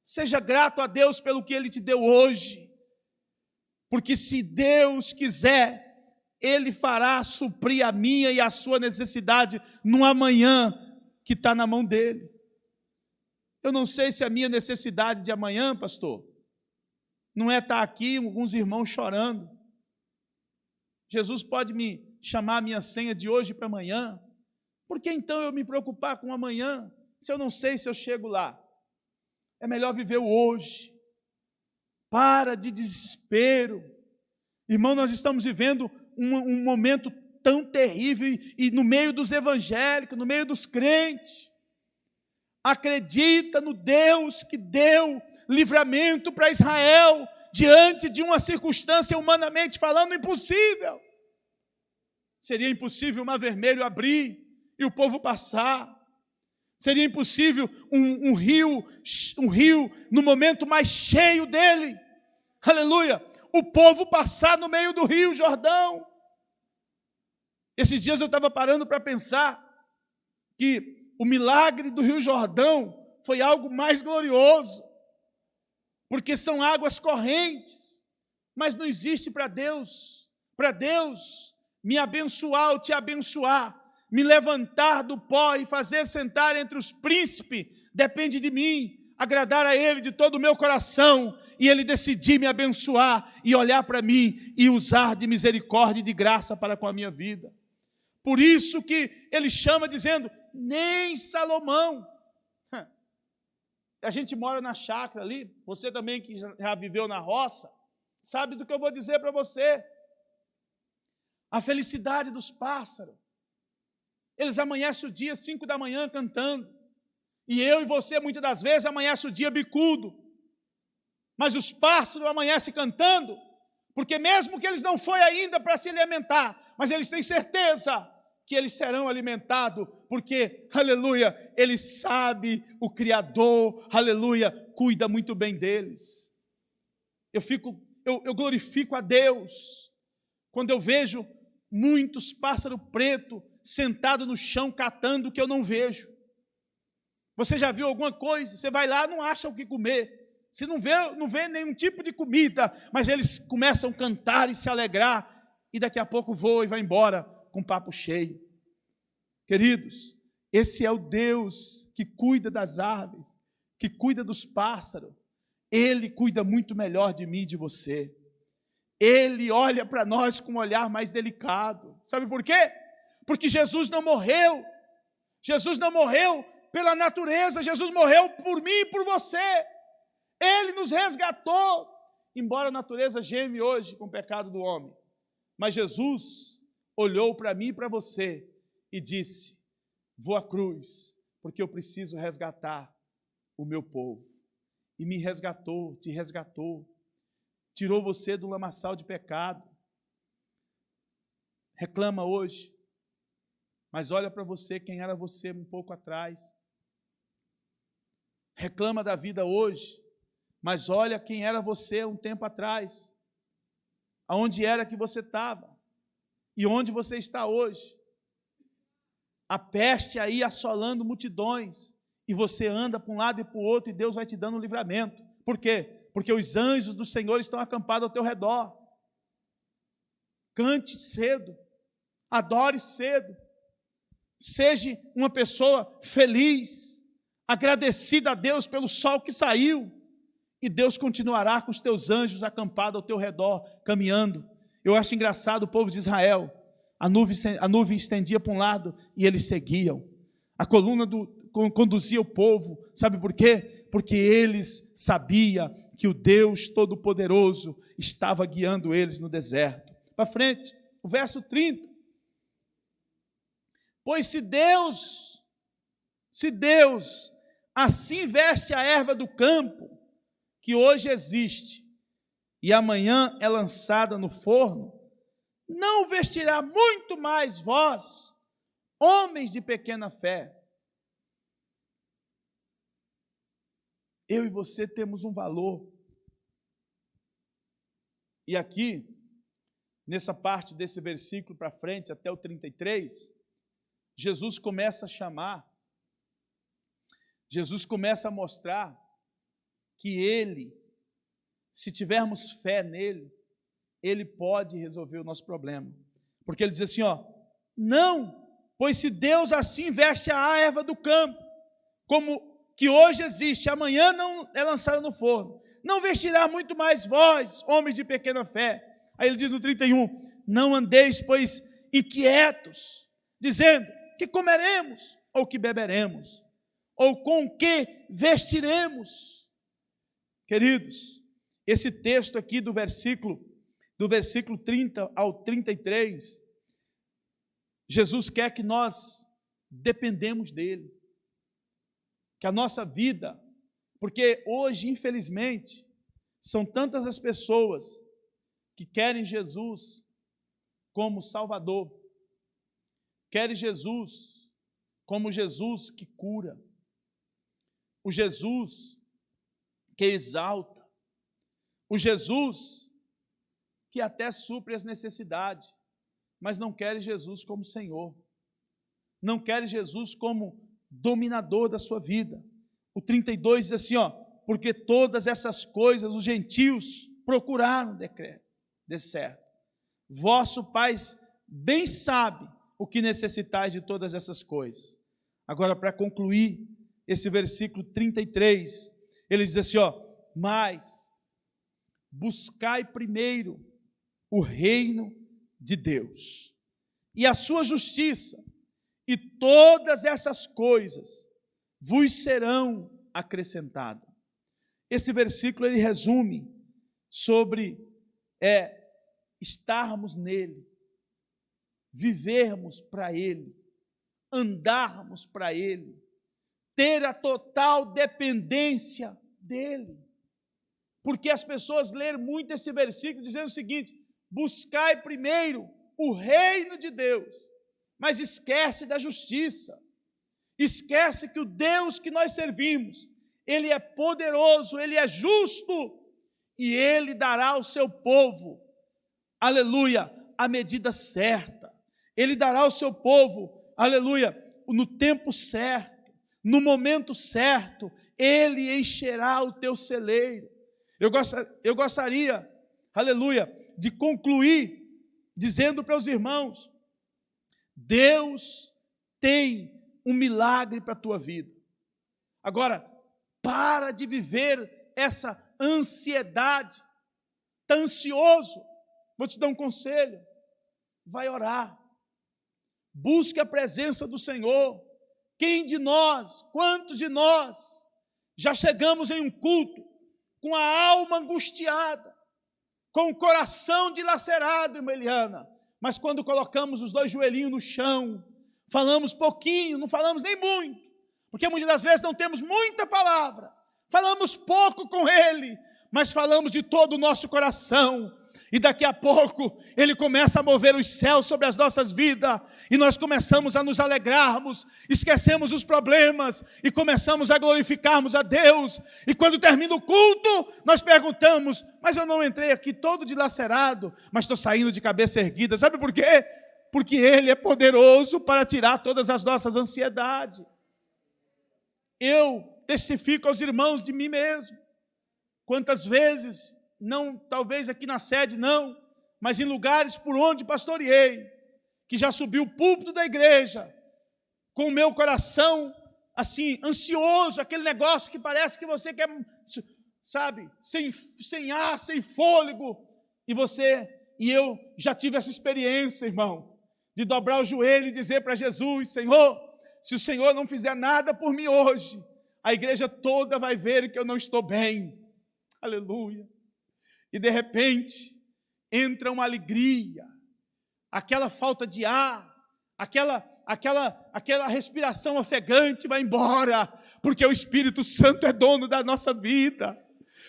Seja grato a Deus pelo que Ele te deu hoje, porque se Deus quiser, Ele fará suprir a minha e a sua necessidade no amanhã que está na mão dEle. Eu não sei se a minha necessidade de amanhã, pastor, não é estar aqui, alguns irmãos chorando. Jesus pode me chamar a minha senha de hoje para amanhã. Por que então eu me preocupar com amanhã, se eu não sei se eu chego lá? É melhor viver o hoje. Para de desespero. Irmão, nós estamos vivendo um momento tão terrível, e no meio dos evangélicos, no meio dos crentes, acredita no Deus que deu livramento para Israel, diante de uma circunstância humanamente falando impossível. Seria impossível o Mar Vermelho abrir e o povo passar. Seria impossível um rio no momento mais cheio dele, aleluia, o povo passar no meio do rio Jordão. Esses dias eu estava parando para pensar que o milagre do rio Jordão foi algo mais glorioso, porque são águas correntes, mas não existe para Deus me abençoar ou te abençoar, me levantar do pó e fazer sentar entre os príncipes, depende de mim, agradar a Ele de todo o meu coração, e Ele decidir me abençoar e olhar para mim e usar de misericórdia e de graça para com a minha vida. Por isso que Ele chama dizendo, nem Salomão. A gente mora na chácara ali, você também que já viveu na roça, sabe do que eu vou dizer para você. A felicidade dos pássaros. Eles amanhecem o dia 5 da manhã cantando. E eu e você, muitas das vezes, amanhece o dia bicudo. Mas os pássaros amanhecem cantando, porque mesmo que eles não foi ainda para se alimentar, mas eles têm certeza que eles serão alimentados, porque, aleluia, ele sabe, o Criador, aleluia, cuida muito bem deles. Eu glorifico a Deus quando eu vejo muitos pássaros pretos sentados no chão catando o que eu não vejo. Você já viu alguma coisa? Você vai lá, não acha o que comer. Você não vê nenhum tipo de comida, mas eles começam a cantar e se alegrar, e daqui a pouco voa e vai embora com papo cheio. Queridos, esse é o Deus que cuida das árvores, que cuida dos pássaros. Ele cuida muito melhor de mim e de você. Ele olha para nós com um olhar mais delicado. Sabe por quê? Porque Jesus não morreu. Jesus não morreu pela natureza, Jesus morreu por mim e por você. Ele nos resgatou, embora a natureza geme hoje com o pecado do homem. Mas Jesus olhou para mim e para você e disse, vou à cruz, porque eu preciso resgatar o meu povo. E me resgatou, te resgatou, tirou você do lamaçal de pecado. Reclama hoje, mas olha para você, quem era você um pouco atrás. Reclama da vida hoje, mas olha quem era você um tempo atrás. Aonde era que você estava e onde você está hoje. A peste aí assolando multidões, e você anda para um lado e para o outro, e Deus vai te dando um livramento. Por quê? Porque os anjos do Senhor estão acampados ao teu redor. Cante cedo, adore cedo, seja uma pessoa feliz, agradecida a Deus pelo sol que saiu, e Deus continuará com os teus anjos acampados ao teu redor, caminhando. Eu acho engraçado o povo de Israel, a nuvem estendia para um lado e eles seguiam. A coluna conduzia o povo, sabe por quê? Porque eles sabiam que o Deus Todo-Poderoso estava guiando eles no deserto. Para frente, o verso 30. Pois se Deus assim veste a erva do campo, que hoje existe, e amanhã é lançada no forno, não vestirá muito mais vós, homens de pequena fé. Eu e você temos um valor. E aqui, nessa parte desse versículo para frente, até o 33, Jesus começa a chamar, Jesus começa a mostrar que Ele, se tivermos fé nele, Ele pode resolver o nosso problema. Porque Ele diz assim, não, pois se Deus assim veste a erva do campo, como que hoje existe, amanhã não é lançada no forno, não vestirá muito mais vós, homens de pequena fé. Aí Ele diz no 31, não andeis, pois, inquietos, dizendo, que comeremos, ou que beberemos, ou com que vestiremos. Queridos, esse texto aqui do versículo 30 ao 33, Jesus quer que nós dependemos dele, que a nossa vida, porque hoje, infelizmente, são tantas as pessoas que querem Jesus como Salvador, querem Jesus como Jesus que cura, o Jesus que exalta, o Jesus que até supre as necessidades, mas não querem Jesus como Senhor, não querem Jesus como dominador da sua vida. O 32 diz assim, porque todas essas coisas os gentios procuraram de certo. Vosso Pai bem sabe o que necessitais de todas essas coisas. Agora, para concluir esse versículo 33, ele diz assim, mas buscai primeiro o reino de Deus e a sua justiça, e todas essas coisas vos serão acrescentadas. Esse versículo ele resume sobre estarmos nele, vivermos para ele, andarmos para ele, ter a total dependência dele. Porque as pessoas leram muito esse versículo dizendo o seguinte, buscai primeiro o reino de Deus, mas esquece da justiça, esquece que o Deus que nós servimos, Ele é poderoso, Ele é justo, e Ele dará ao seu povo, aleluia, a medida certa, Ele dará ao seu povo, aleluia, no tempo certo, no momento certo, Ele encherá o teu celeiro. Eu gostaria, aleluia, de concluir dizendo para os irmãos, Deus tem um milagre para a tua vida. Agora, para de viver essa ansiedade, está ansioso, vou te dar um conselho, vai orar, busque a presença do Senhor. Quem de nós, quantos de nós, já chegamos em um culto com a alma angustiada, com o coração dilacerado, irmã Eliana, mas quando colocamos os dois joelhinhos no chão, falamos pouquinho, não falamos nem muito, porque muitas das vezes não temos muita palavra, falamos pouco com Ele, mas falamos de todo o nosso coração, E daqui a pouco, Ele começa a mover os céus sobre as nossas vidas, e nós começamos a nos alegrarmos, esquecemos os problemas, e começamos a glorificarmos a Deus. E quando termina o culto, nós perguntamos: mas eu não entrei aqui todo dilacerado, mas estou saindo de cabeça erguida. Sabe por quê? Porque Ele é poderoso para tirar todas as nossas ansiedades. Eu testifico aos irmãos de mim mesmo. Quantas vezes, não, talvez aqui na sede não, mas em lugares por onde pastoreei, que já subi o púlpito da igreja, com o meu coração assim, ansioso, aquele negócio que parece que você quer, sabe, sem ar, sem fôlego, e eu já tive essa experiência, irmão, de dobrar o joelho e dizer para Jesus: Senhor, se o Senhor não fizer nada por mim hoje, a igreja toda vai ver que eu não estou bem. Aleluia. E de repente, entra uma alegria, aquela falta de ar, aquela respiração ofegante vai embora, porque o Espírito Santo é dono da nossa vida,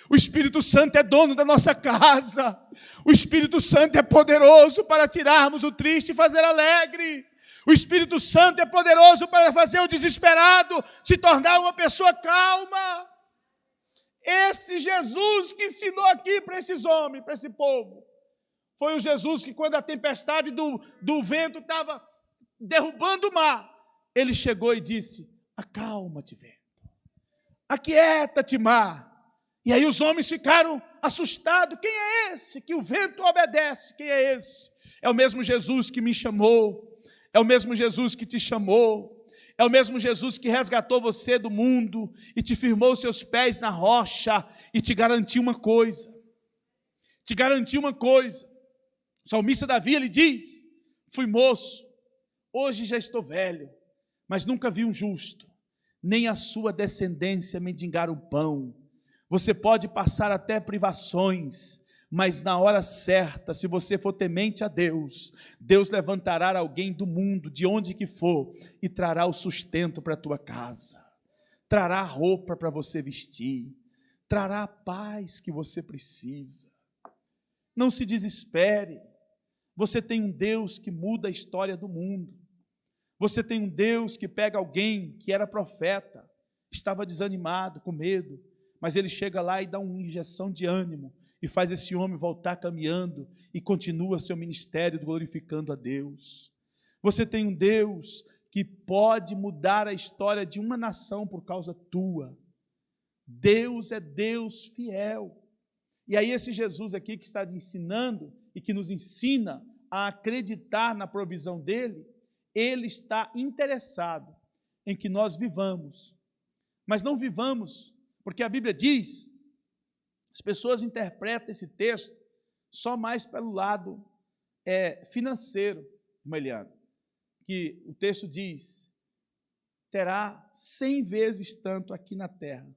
o Espírito Santo é dono da nossa casa, o Espírito Santo é poderoso para tirarmos o triste e fazer alegre, o Espírito Santo é poderoso para fazer o desesperado se tornar uma pessoa calma. Esse Jesus que ensinou aqui para esses homens, para esse povo, foi o Jesus que, quando a tempestade do vento estava derrubando o mar, Ele chegou e disse: acalma-te, vento, aquieta-te, mar. E aí os homens ficaram assustados: quem é esse que o vento obedece? Quem é esse? É o mesmo Jesus que me chamou, é o mesmo Jesus que te chamou, é o mesmo Jesus que resgatou você do mundo e te firmou os seus pés na rocha e te garantiu uma coisa. O salmista Davi, ele diz: fui moço, hoje já estou velho, mas nunca vi um justo, nem a sua descendência mendigar o pão. Você pode passar até privações, mas na hora certa, se você for temente a Deus, Deus levantará alguém do mundo, de onde que for, e trará o sustento para a tua casa, trará a roupa para você vestir, trará a paz que você precisa. Não se desespere, você tem um Deus que muda a história do mundo, você tem um Deus que pega alguém que era profeta, estava desanimado, com medo, mas Ele chega lá e dá uma injeção de ânimo, e faz esse homem voltar caminhando e continua seu ministério glorificando a Deus. Você tem um Deus que pode mudar a história de uma nação por causa tua. Deus é Deus fiel. E aí esse Jesus aqui que está te ensinando e que nos ensina a acreditar na provisão dEle, Ele está interessado em que nós vivamos. Mas não vivamos, porque a Bíblia diz, as pessoas interpretam esse texto só mais pelo lado financeiro, Eliane, que o texto diz: terá 100 vezes tanto aqui na terra,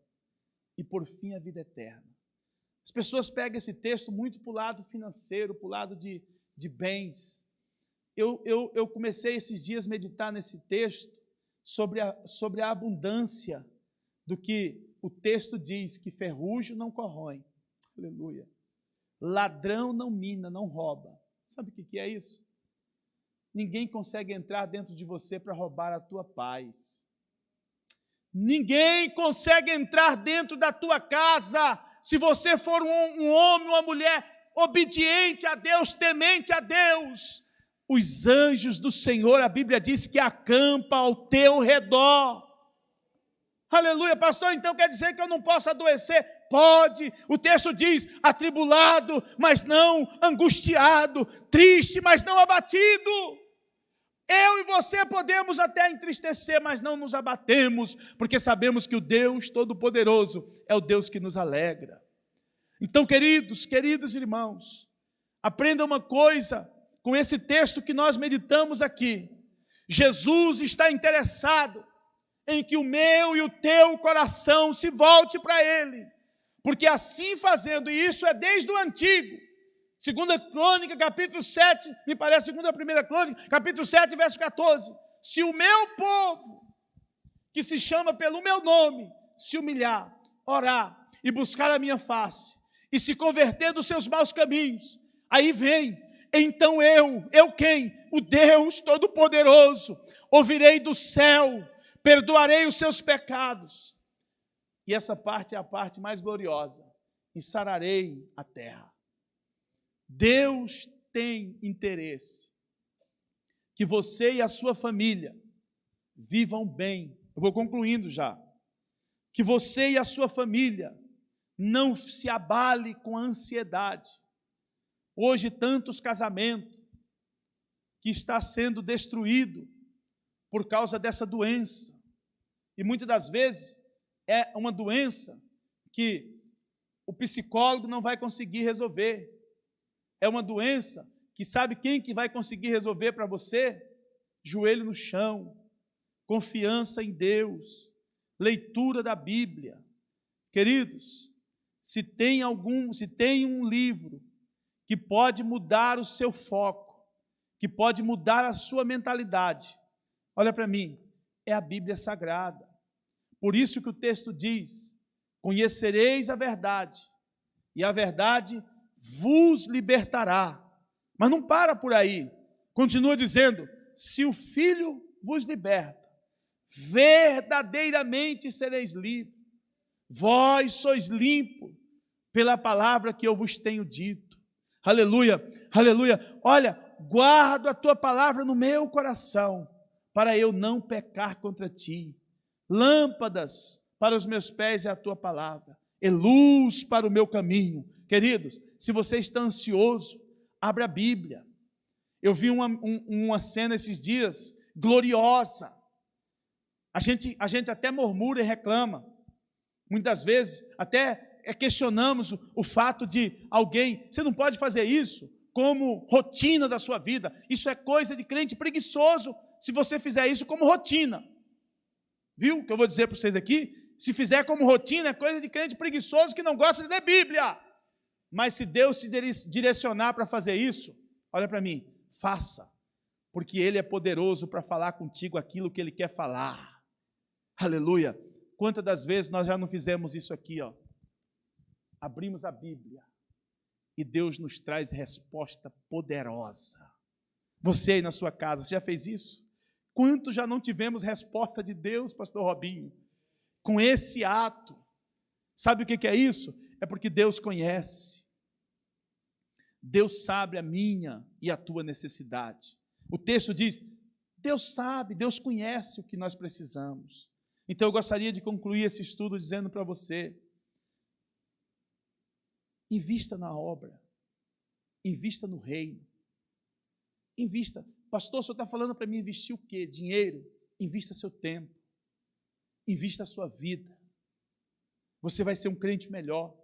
e por fim a vida eterna. As pessoas pegam esse texto muito para o lado financeiro, para o lado de bens. Eu comecei esses dias a meditar nesse texto sobre a abundância do que o texto diz, que ferrugem não corroem. Aleluia. Ladrão não mina, não rouba. Sabe o que é isso? Ninguém consegue entrar dentro de você para roubar a tua paz. Ninguém consegue entrar dentro da tua casa se você for um homem, uma mulher obediente a Deus, temente a Deus. Os anjos do Senhor, a Bíblia diz que acampa ao teu redor. Aleluia, pastor, então quer dizer que eu não posso adoecer? Pode, o texto diz: atribulado, mas não angustiado, triste, mas não abatido. Eu e você podemos até entristecer, mas não nos abatemos, porque sabemos que o Deus Todo-Poderoso é o Deus que nos alegra. Então, queridos irmãos, aprenda uma coisa com esse texto que nós meditamos aqui. Jesus está interessado em que o meu e o teu coração se volte para Ele, porque assim fazendo, e isso é desde o antigo, 2 Crônica, capítulo 7, me parece 1 Crônica, capítulo 7, verso 14, se o meu povo, que se chama pelo meu nome, se humilhar, orar e buscar a minha face, e se converter dos seus maus caminhos, Aí vem, então eu quem? O Deus Todo-Poderoso, ouvirei do céu, perdoarei os seus pecados. E essa parte é a parte mais gloriosa, e sararei a terra. Deus tem interesse que você e a sua família vivam bem. Eu vou concluindo já. Que você e a sua família não se abale com a ansiedade. Hoje, tantos casamentos que está sendo destruído por causa dessa doença. E muitas das vezes é uma doença que o psicólogo não vai conseguir resolver. É uma doença que sabe quem que vai conseguir resolver para você? Joelho no chão, confiança em Deus, leitura da Bíblia. Queridos, se tem um livro que pode mudar o seu foco, que pode mudar a sua mentalidade, olha para mim, é a Bíblia Sagrada. Por isso que o texto diz: conhecereis a verdade, e a verdade vos libertará. Mas não para por aí, continua dizendo: se o Filho vos liberta, verdadeiramente sereis livres. Vós sois limpos pela palavra que eu vos tenho dito. Aleluia, aleluia. Olha, guardo a tua palavra no meu coração, para eu não pecar contra ti. Lâmpadas para os meus pés é a tua palavra, e luz para o meu caminho. Queridos, se você está ansioso, abra a Bíblia. Eu vi uma cena esses dias gloriosa. A gente até murmura e reclama. Muitas vezes até questionamos o fato de alguém, você não pode fazer isso como rotina da sua vida. Isso é coisa de crente preguiçoso, se você fizer isso como rotina. Viu o que eu vou dizer para vocês aqui? Se fizer como rotina, é coisa de crente preguiçoso que não gosta de ler Bíblia. Mas se Deus te direcionar para fazer isso, olha para mim, faça, porque Ele é poderoso para falar contigo aquilo que Ele quer falar. Aleluia. Quantas das vezes nós já não fizemos isso aqui, ó? Abrimos a Bíblia e Deus nos traz resposta poderosa. Você aí na sua casa, você já fez isso? Quantos já não tivemos resposta de Deus, pastor Robinho? Com esse ato. Sabe o que é isso? É porque Deus conhece. Deus sabe a minha e a tua necessidade. O texto diz, Deus sabe, Deus conhece o que nós precisamos. Então eu gostaria de concluir esse estudo dizendo para você, invista na obra, invista no reino, invista. Pastor, o senhor está falando para mim investir o quê? Dinheiro? Invista seu tempo, invista a sua vida. Você vai ser um crente melhor.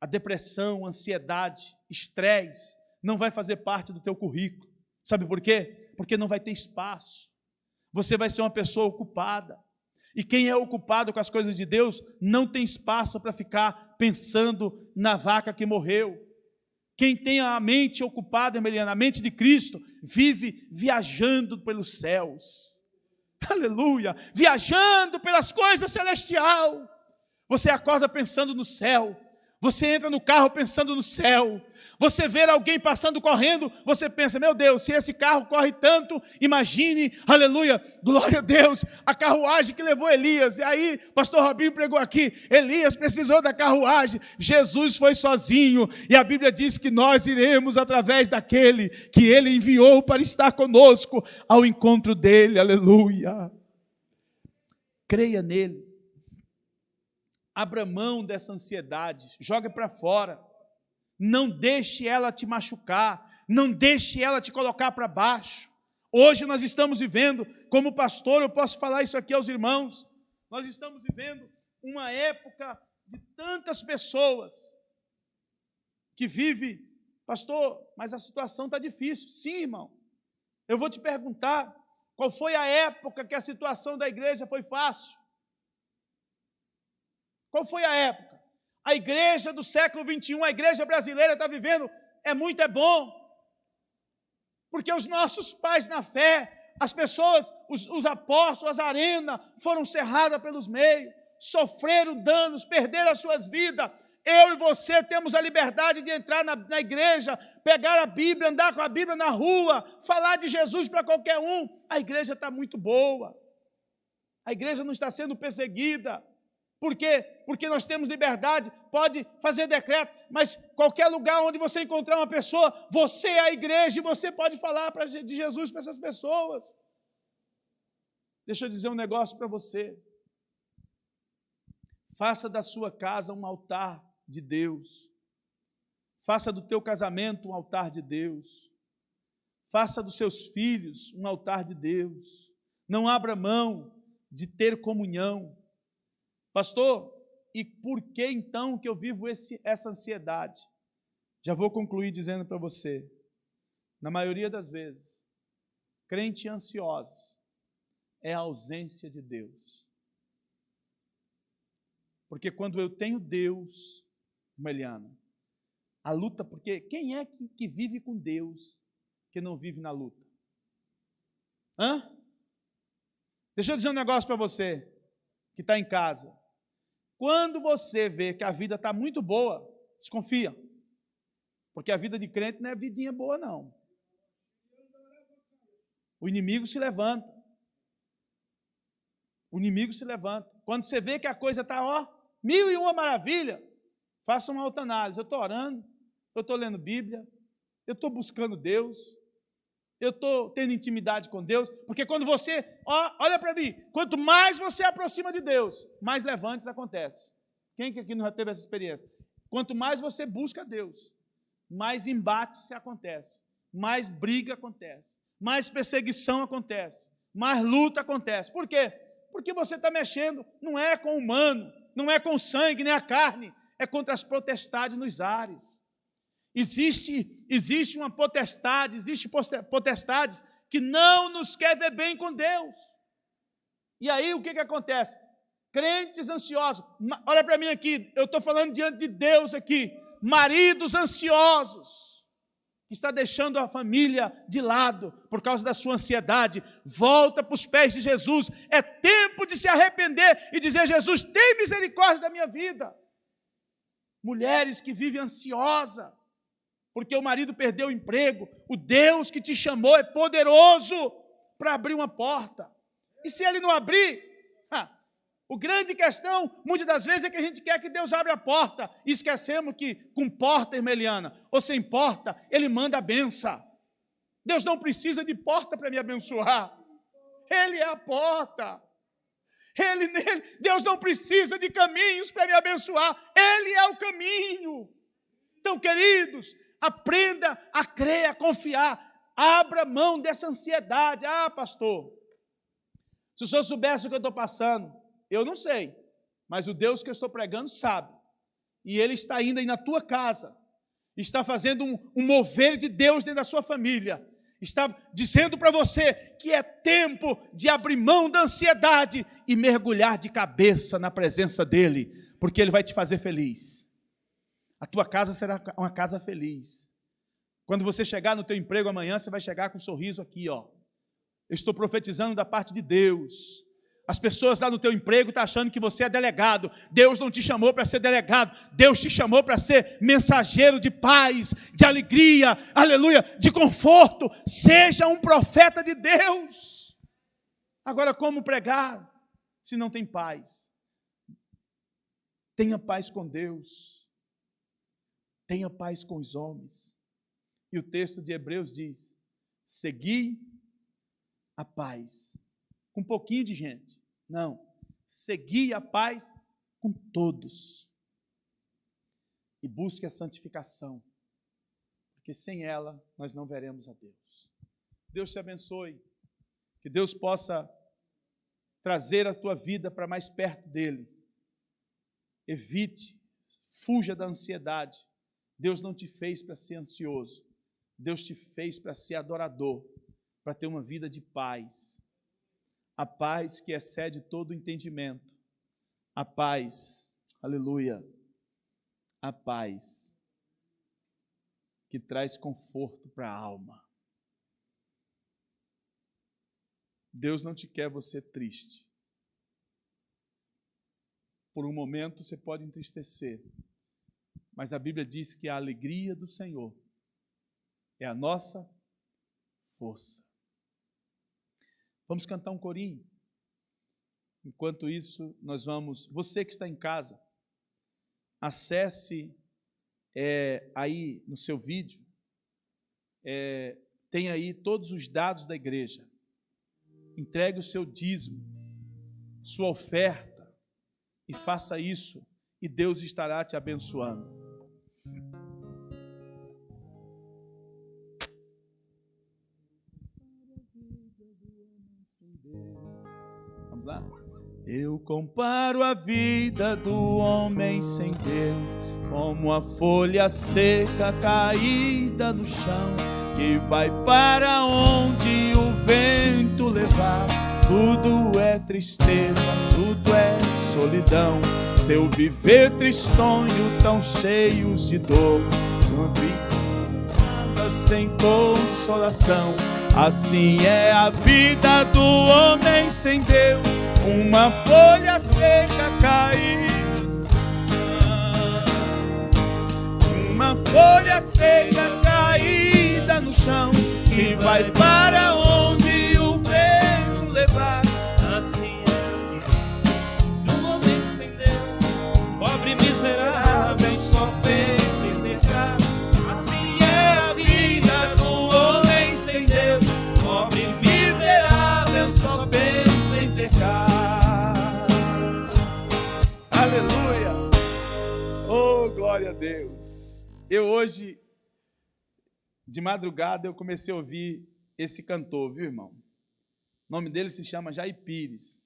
A depressão, a ansiedade, estresse não vai fazer parte do teu currículo. Sabe por quê? Porque não vai ter espaço. Você vai ser uma pessoa ocupada. E quem é ocupado com as coisas de Deus não tem espaço para ficar pensando na vaca que morreu. Quem tem a mente ocupada, Emiliana, a mente de Cristo, vive viajando pelos céus. Aleluia! Viajando pelas coisas celestiais. Você acorda pensando no céu. Você entra no carro pensando no céu. Você vê alguém passando correndo, você pensa, meu Deus, se esse carro corre tanto, imagine, aleluia, glória a Deus, a carruagem que levou Elias. E aí, pastor Robinho pregou aqui, Elias precisou da carruagem, Jesus foi sozinho. E a Bíblia diz que nós iremos através daquele que Ele enviou para estar conosco ao encontro dEle, aleluia. Creia nele. Abra mão dessa ansiedade, joga para fora. Não deixe ela te machucar, não deixe ela te colocar para baixo. Hoje nós estamos vivendo, como pastor, eu posso falar isso aqui aos irmãos, nós estamos vivendo uma época de tantas pessoas que vivem, pastor, mas a situação está difícil. Sim, irmão, eu vou te perguntar, qual foi a época que a situação da igreja foi fácil? Qual foi a época? A igreja do século 21, a igreja brasileira está vivendo, é bom. Porque os nossos pais na fé, as pessoas, os apóstolos, as arenas, foram cerradas pelos meios, sofreram danos, perderam as suas vidas. eu e você temos a liberdade de entrar na igreja, pegar a Bíblia, andar com a Bíblia na rua, falar de Jesus para qualquer um. A igreja está muito boa. A igreja não está sendo perseguida. Por quê? Porque nós temos liberdade, pode fazer decreto, mas qualquer lugar onde você encontrar uma pessoa, você é a igreja e você pode falar de Jesus para essas pessoas. Deixa eu dizer um negócio para você. Faça da sua casa um altar de Deus. Faça do teu casamento um altar de Deus. Faça dos seus filhos um altar de Deus. Não abra mão de ter comunhão. Pastor, e por que então que eu vivo essa ansiedade? Já vou concluir dizendo para você, na maioria das vezes, crente ansioso é a ausência de Deus. Porque quando eu tenho Deus, Meliana, a luta, porque quem é que vive com Deus que não vive na luta? Hã? Deixa eu dizer um negócio para você que está em casa. Quando você vê que a vida está muito boa, desconfia. Porque a vida de crente não é vidinha boa, não. O inimigo se levanta. O inimigo se levanta. Quando você vê que a coisa está, mil e uma maravilha, faça uma autoanálise. Eu estou orando, eu estou lendo Bíblia, eu estou buscando Deus, eu estou tendo intimidade com Deus, porque quando você, olha para mim, quanto mais você aproxima de Deus, mais levantes acontece. Quem que aqui não já teve essa experiência? Quanto mais você busca Deus, mais embate se acontece, mais briga acontece, mais perseguição acontece, mais luta acontece. Por quê? Porque você está mexendo, não é com o humano, não é com o sangue, nem a carne, é contra as potestades nos ares. Existe uma potestade, existe potestades que não nos quer ver bem com Deus. E aí o que acontece? Crentes ansiosos, olha para mim aqui, eu estou falando diante de Deus aqui, maridos ansiosos, que está deixando a família de lado por causa da sua ansiedade, volta para os pés de Jesus, é tempo de se arrepender e dizer: Jesus, tem misericórdia da minha vida. Mulheres que vivem ansiosa, porque o marido perdeu o emprego, o Deus que te chamou é poderoso para abrir uma porta. E se Ele não abrir, o grande questão, muitas das vezes, é que a gente quer que Deus abra a porta, e esquecemos que com porta, Irmeliana, ou sem porta, Ele manda a benção. Deus não precisa de porta para me abençoar. Ele é a porta. Deus não precisa de caminhos para me abençoar. Ele é o caminho. Então, queridos, aprenda a crer, a confiar. Abra mão dessa ansiedade. Pastor, se o senhor soubesse o que eu estou passando, eu não sei, mas o Deus que eu estou pregando sabe. E Ele está indo aí na tua casa, está fazendo um mover de Deus dentro da sua família, está dizendo para você que é tempo de abrir mão da ansiedade e mergulhar de cabeça na presença dEle, porque Ele vai te fazer feliz. A tua casa será uma casa feliz. Quando você chegar no teu emprego amanhã, você vai chegar com um sorriso aqui, Eu estou profetizando da parte de Deus. As pessoas lá no teu emprego estão achando que você é delegado. Deus não te chamou para ser delegado. Deus te chamou para ser mensageiro de paz, de alegria, aleluia, de conforto. Seja um profeta de Deus. Agora, como pregar se não tem paz? Tenha paz com Deus. Tenha paz com os homens. E o texto de Hebreus diz: segui a paz. Com um pouquinho de gente. Não. Segui a paz com todos. E busque a santificação. Porque sem ela nós não veremos a Deus. Deus te abençoe. Que Deus possa trazer a tua vida para mais perto dEle. Evite, fuja da ansiedade. Deus não te fez para ser ansioso. Deus te fez para ser adorador, para ter uma vida de paz. A paz que excede todo o entendimento. A paz, aleluia, a paz que traz conforto para a alma. Deus não te quer você triste. Por um momento você pode entristecer, mas a Bíblia diz que a alegria do Senhor é a nossa força. Vamos cantar um corinho. Enquanto isso, nós vamos... Você que está em casa, acesse aí no seu vídeo, tem aí todos os dados da igreja. Entregue o seu dízimo, sua oferta, e faça isso, e Deus estará te abençoando. Vamos lá? Eu comparo a vida do homem sem Deus como a folha seca caída no chão, que vai para onde o vento levar. Tudo é tristeza, tudo é solidão, seu viver tristonho, tão cheios de dor, nada sem consolação. Assim é a vida do homem sem Deus, uma folha seca caída, uma folha seca caída no chão, que vai para onde o vento levar. Assim é a vida do homem sem Deus, pobre miserável, só pensa em pecar. Assim é a vida do homem sem Deus, pobre miserável, só pensa em pecar. Aleluia! Oh, glória a Deus! Eu hoje, de madrugada, eu comecei a ouvir esse cantor, viu, irmão? O nome dele se chama Jair Pires.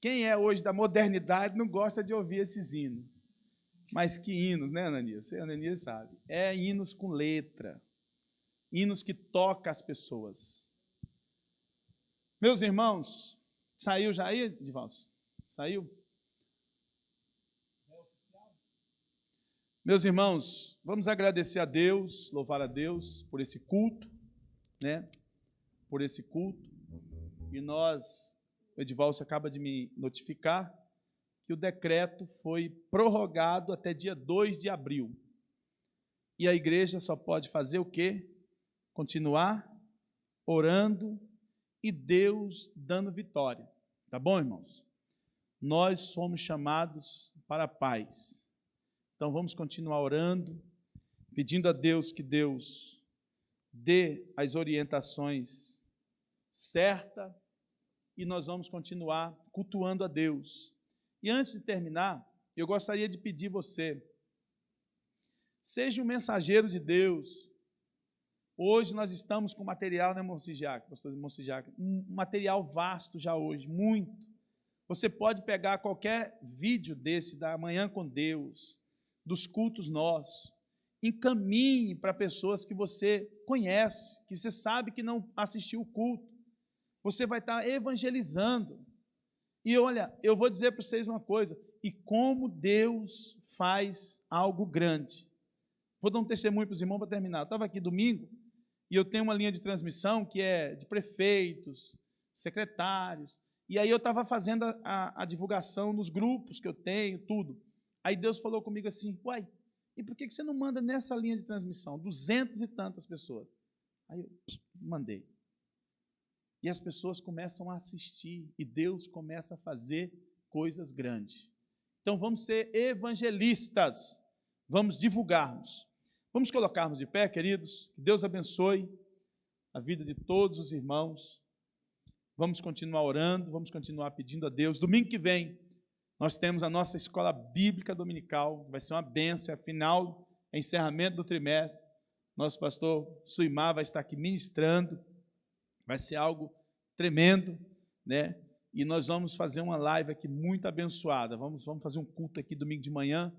Quem é hoje da modernidade não gosta de ouvir esses hinos. Mas que hinos, né, Ananias? Você, Ananias, sabe. É hinos com letra. Hinos que tocam as pessoas. Meus irmãos, saiu já aí, Divalso? Saiu? Meus irmãos, vamos agradecer a Deus, louvar a Deus por esse culto, né? Por esse culto. E nós, o Edivalso acaba de me notificar que o decreto foi prorrogado até dia 2 de abril. E a igreja só pode fazer o quê? Continuar orando e Deus dando vitória. Tá bom, irmãos? Nós somos chamados para a paz. Então vamos continuar orando, pedindo a Deus que Deus dê as orientações certas e nós vamos continuar cultuando a Deus. E antes de terminar, eu gostaria de pedir você, seja um mensageiro de Deus. Hoje nós estamos com material, né, Monsijac, pastor Monsijac, um material vasto já hoje, muito. Você pode pegar qualquer vídeo desse, da Manhã com Deus, dos cultos nossos, encaminhe para pessoas que você conhece, que você sabe que não assistiu o culto. Você vai estar evangelizando. E olha, eu vou dizer para vocês uma coisa, e como Deus faz algo grande. Vou dar um testemunho para os irmãos para terminar. Eu estava aqui domingo, e eu tenho uma linha de transmissão que é de prefeitos, secretários, e aí eu estava fazendo a divulgação nos grupos que eu tenho, tudo. Aí Deus falou comigo assim, uai, e por que você não manda nessa linha de transmissão? 200 e tantas pessoas. Aí eu mandei. E as pessoas começam a assistir, e Deus começa a fazer coisas grandes. Então vamos ser evangelistas, vamos divulgarmos. Vamos colocarmos de pé, queridos, que Deus abençoe a vida de todos os irmãos. Vamos continuar orando, vamos continuar pedindo a Deus. Domingo que vem, nós temos a nossa escola bíblica dominical, vai ser uma bênção, afinal, é encerramento do trimestre. Nosso pastor Suimar vai estar aqui ministrando, vai ser algo tremendo, né? E nós vamos fazer uma live aqui muito abençoada, vamos fazer um culto aqui domingo de manhã,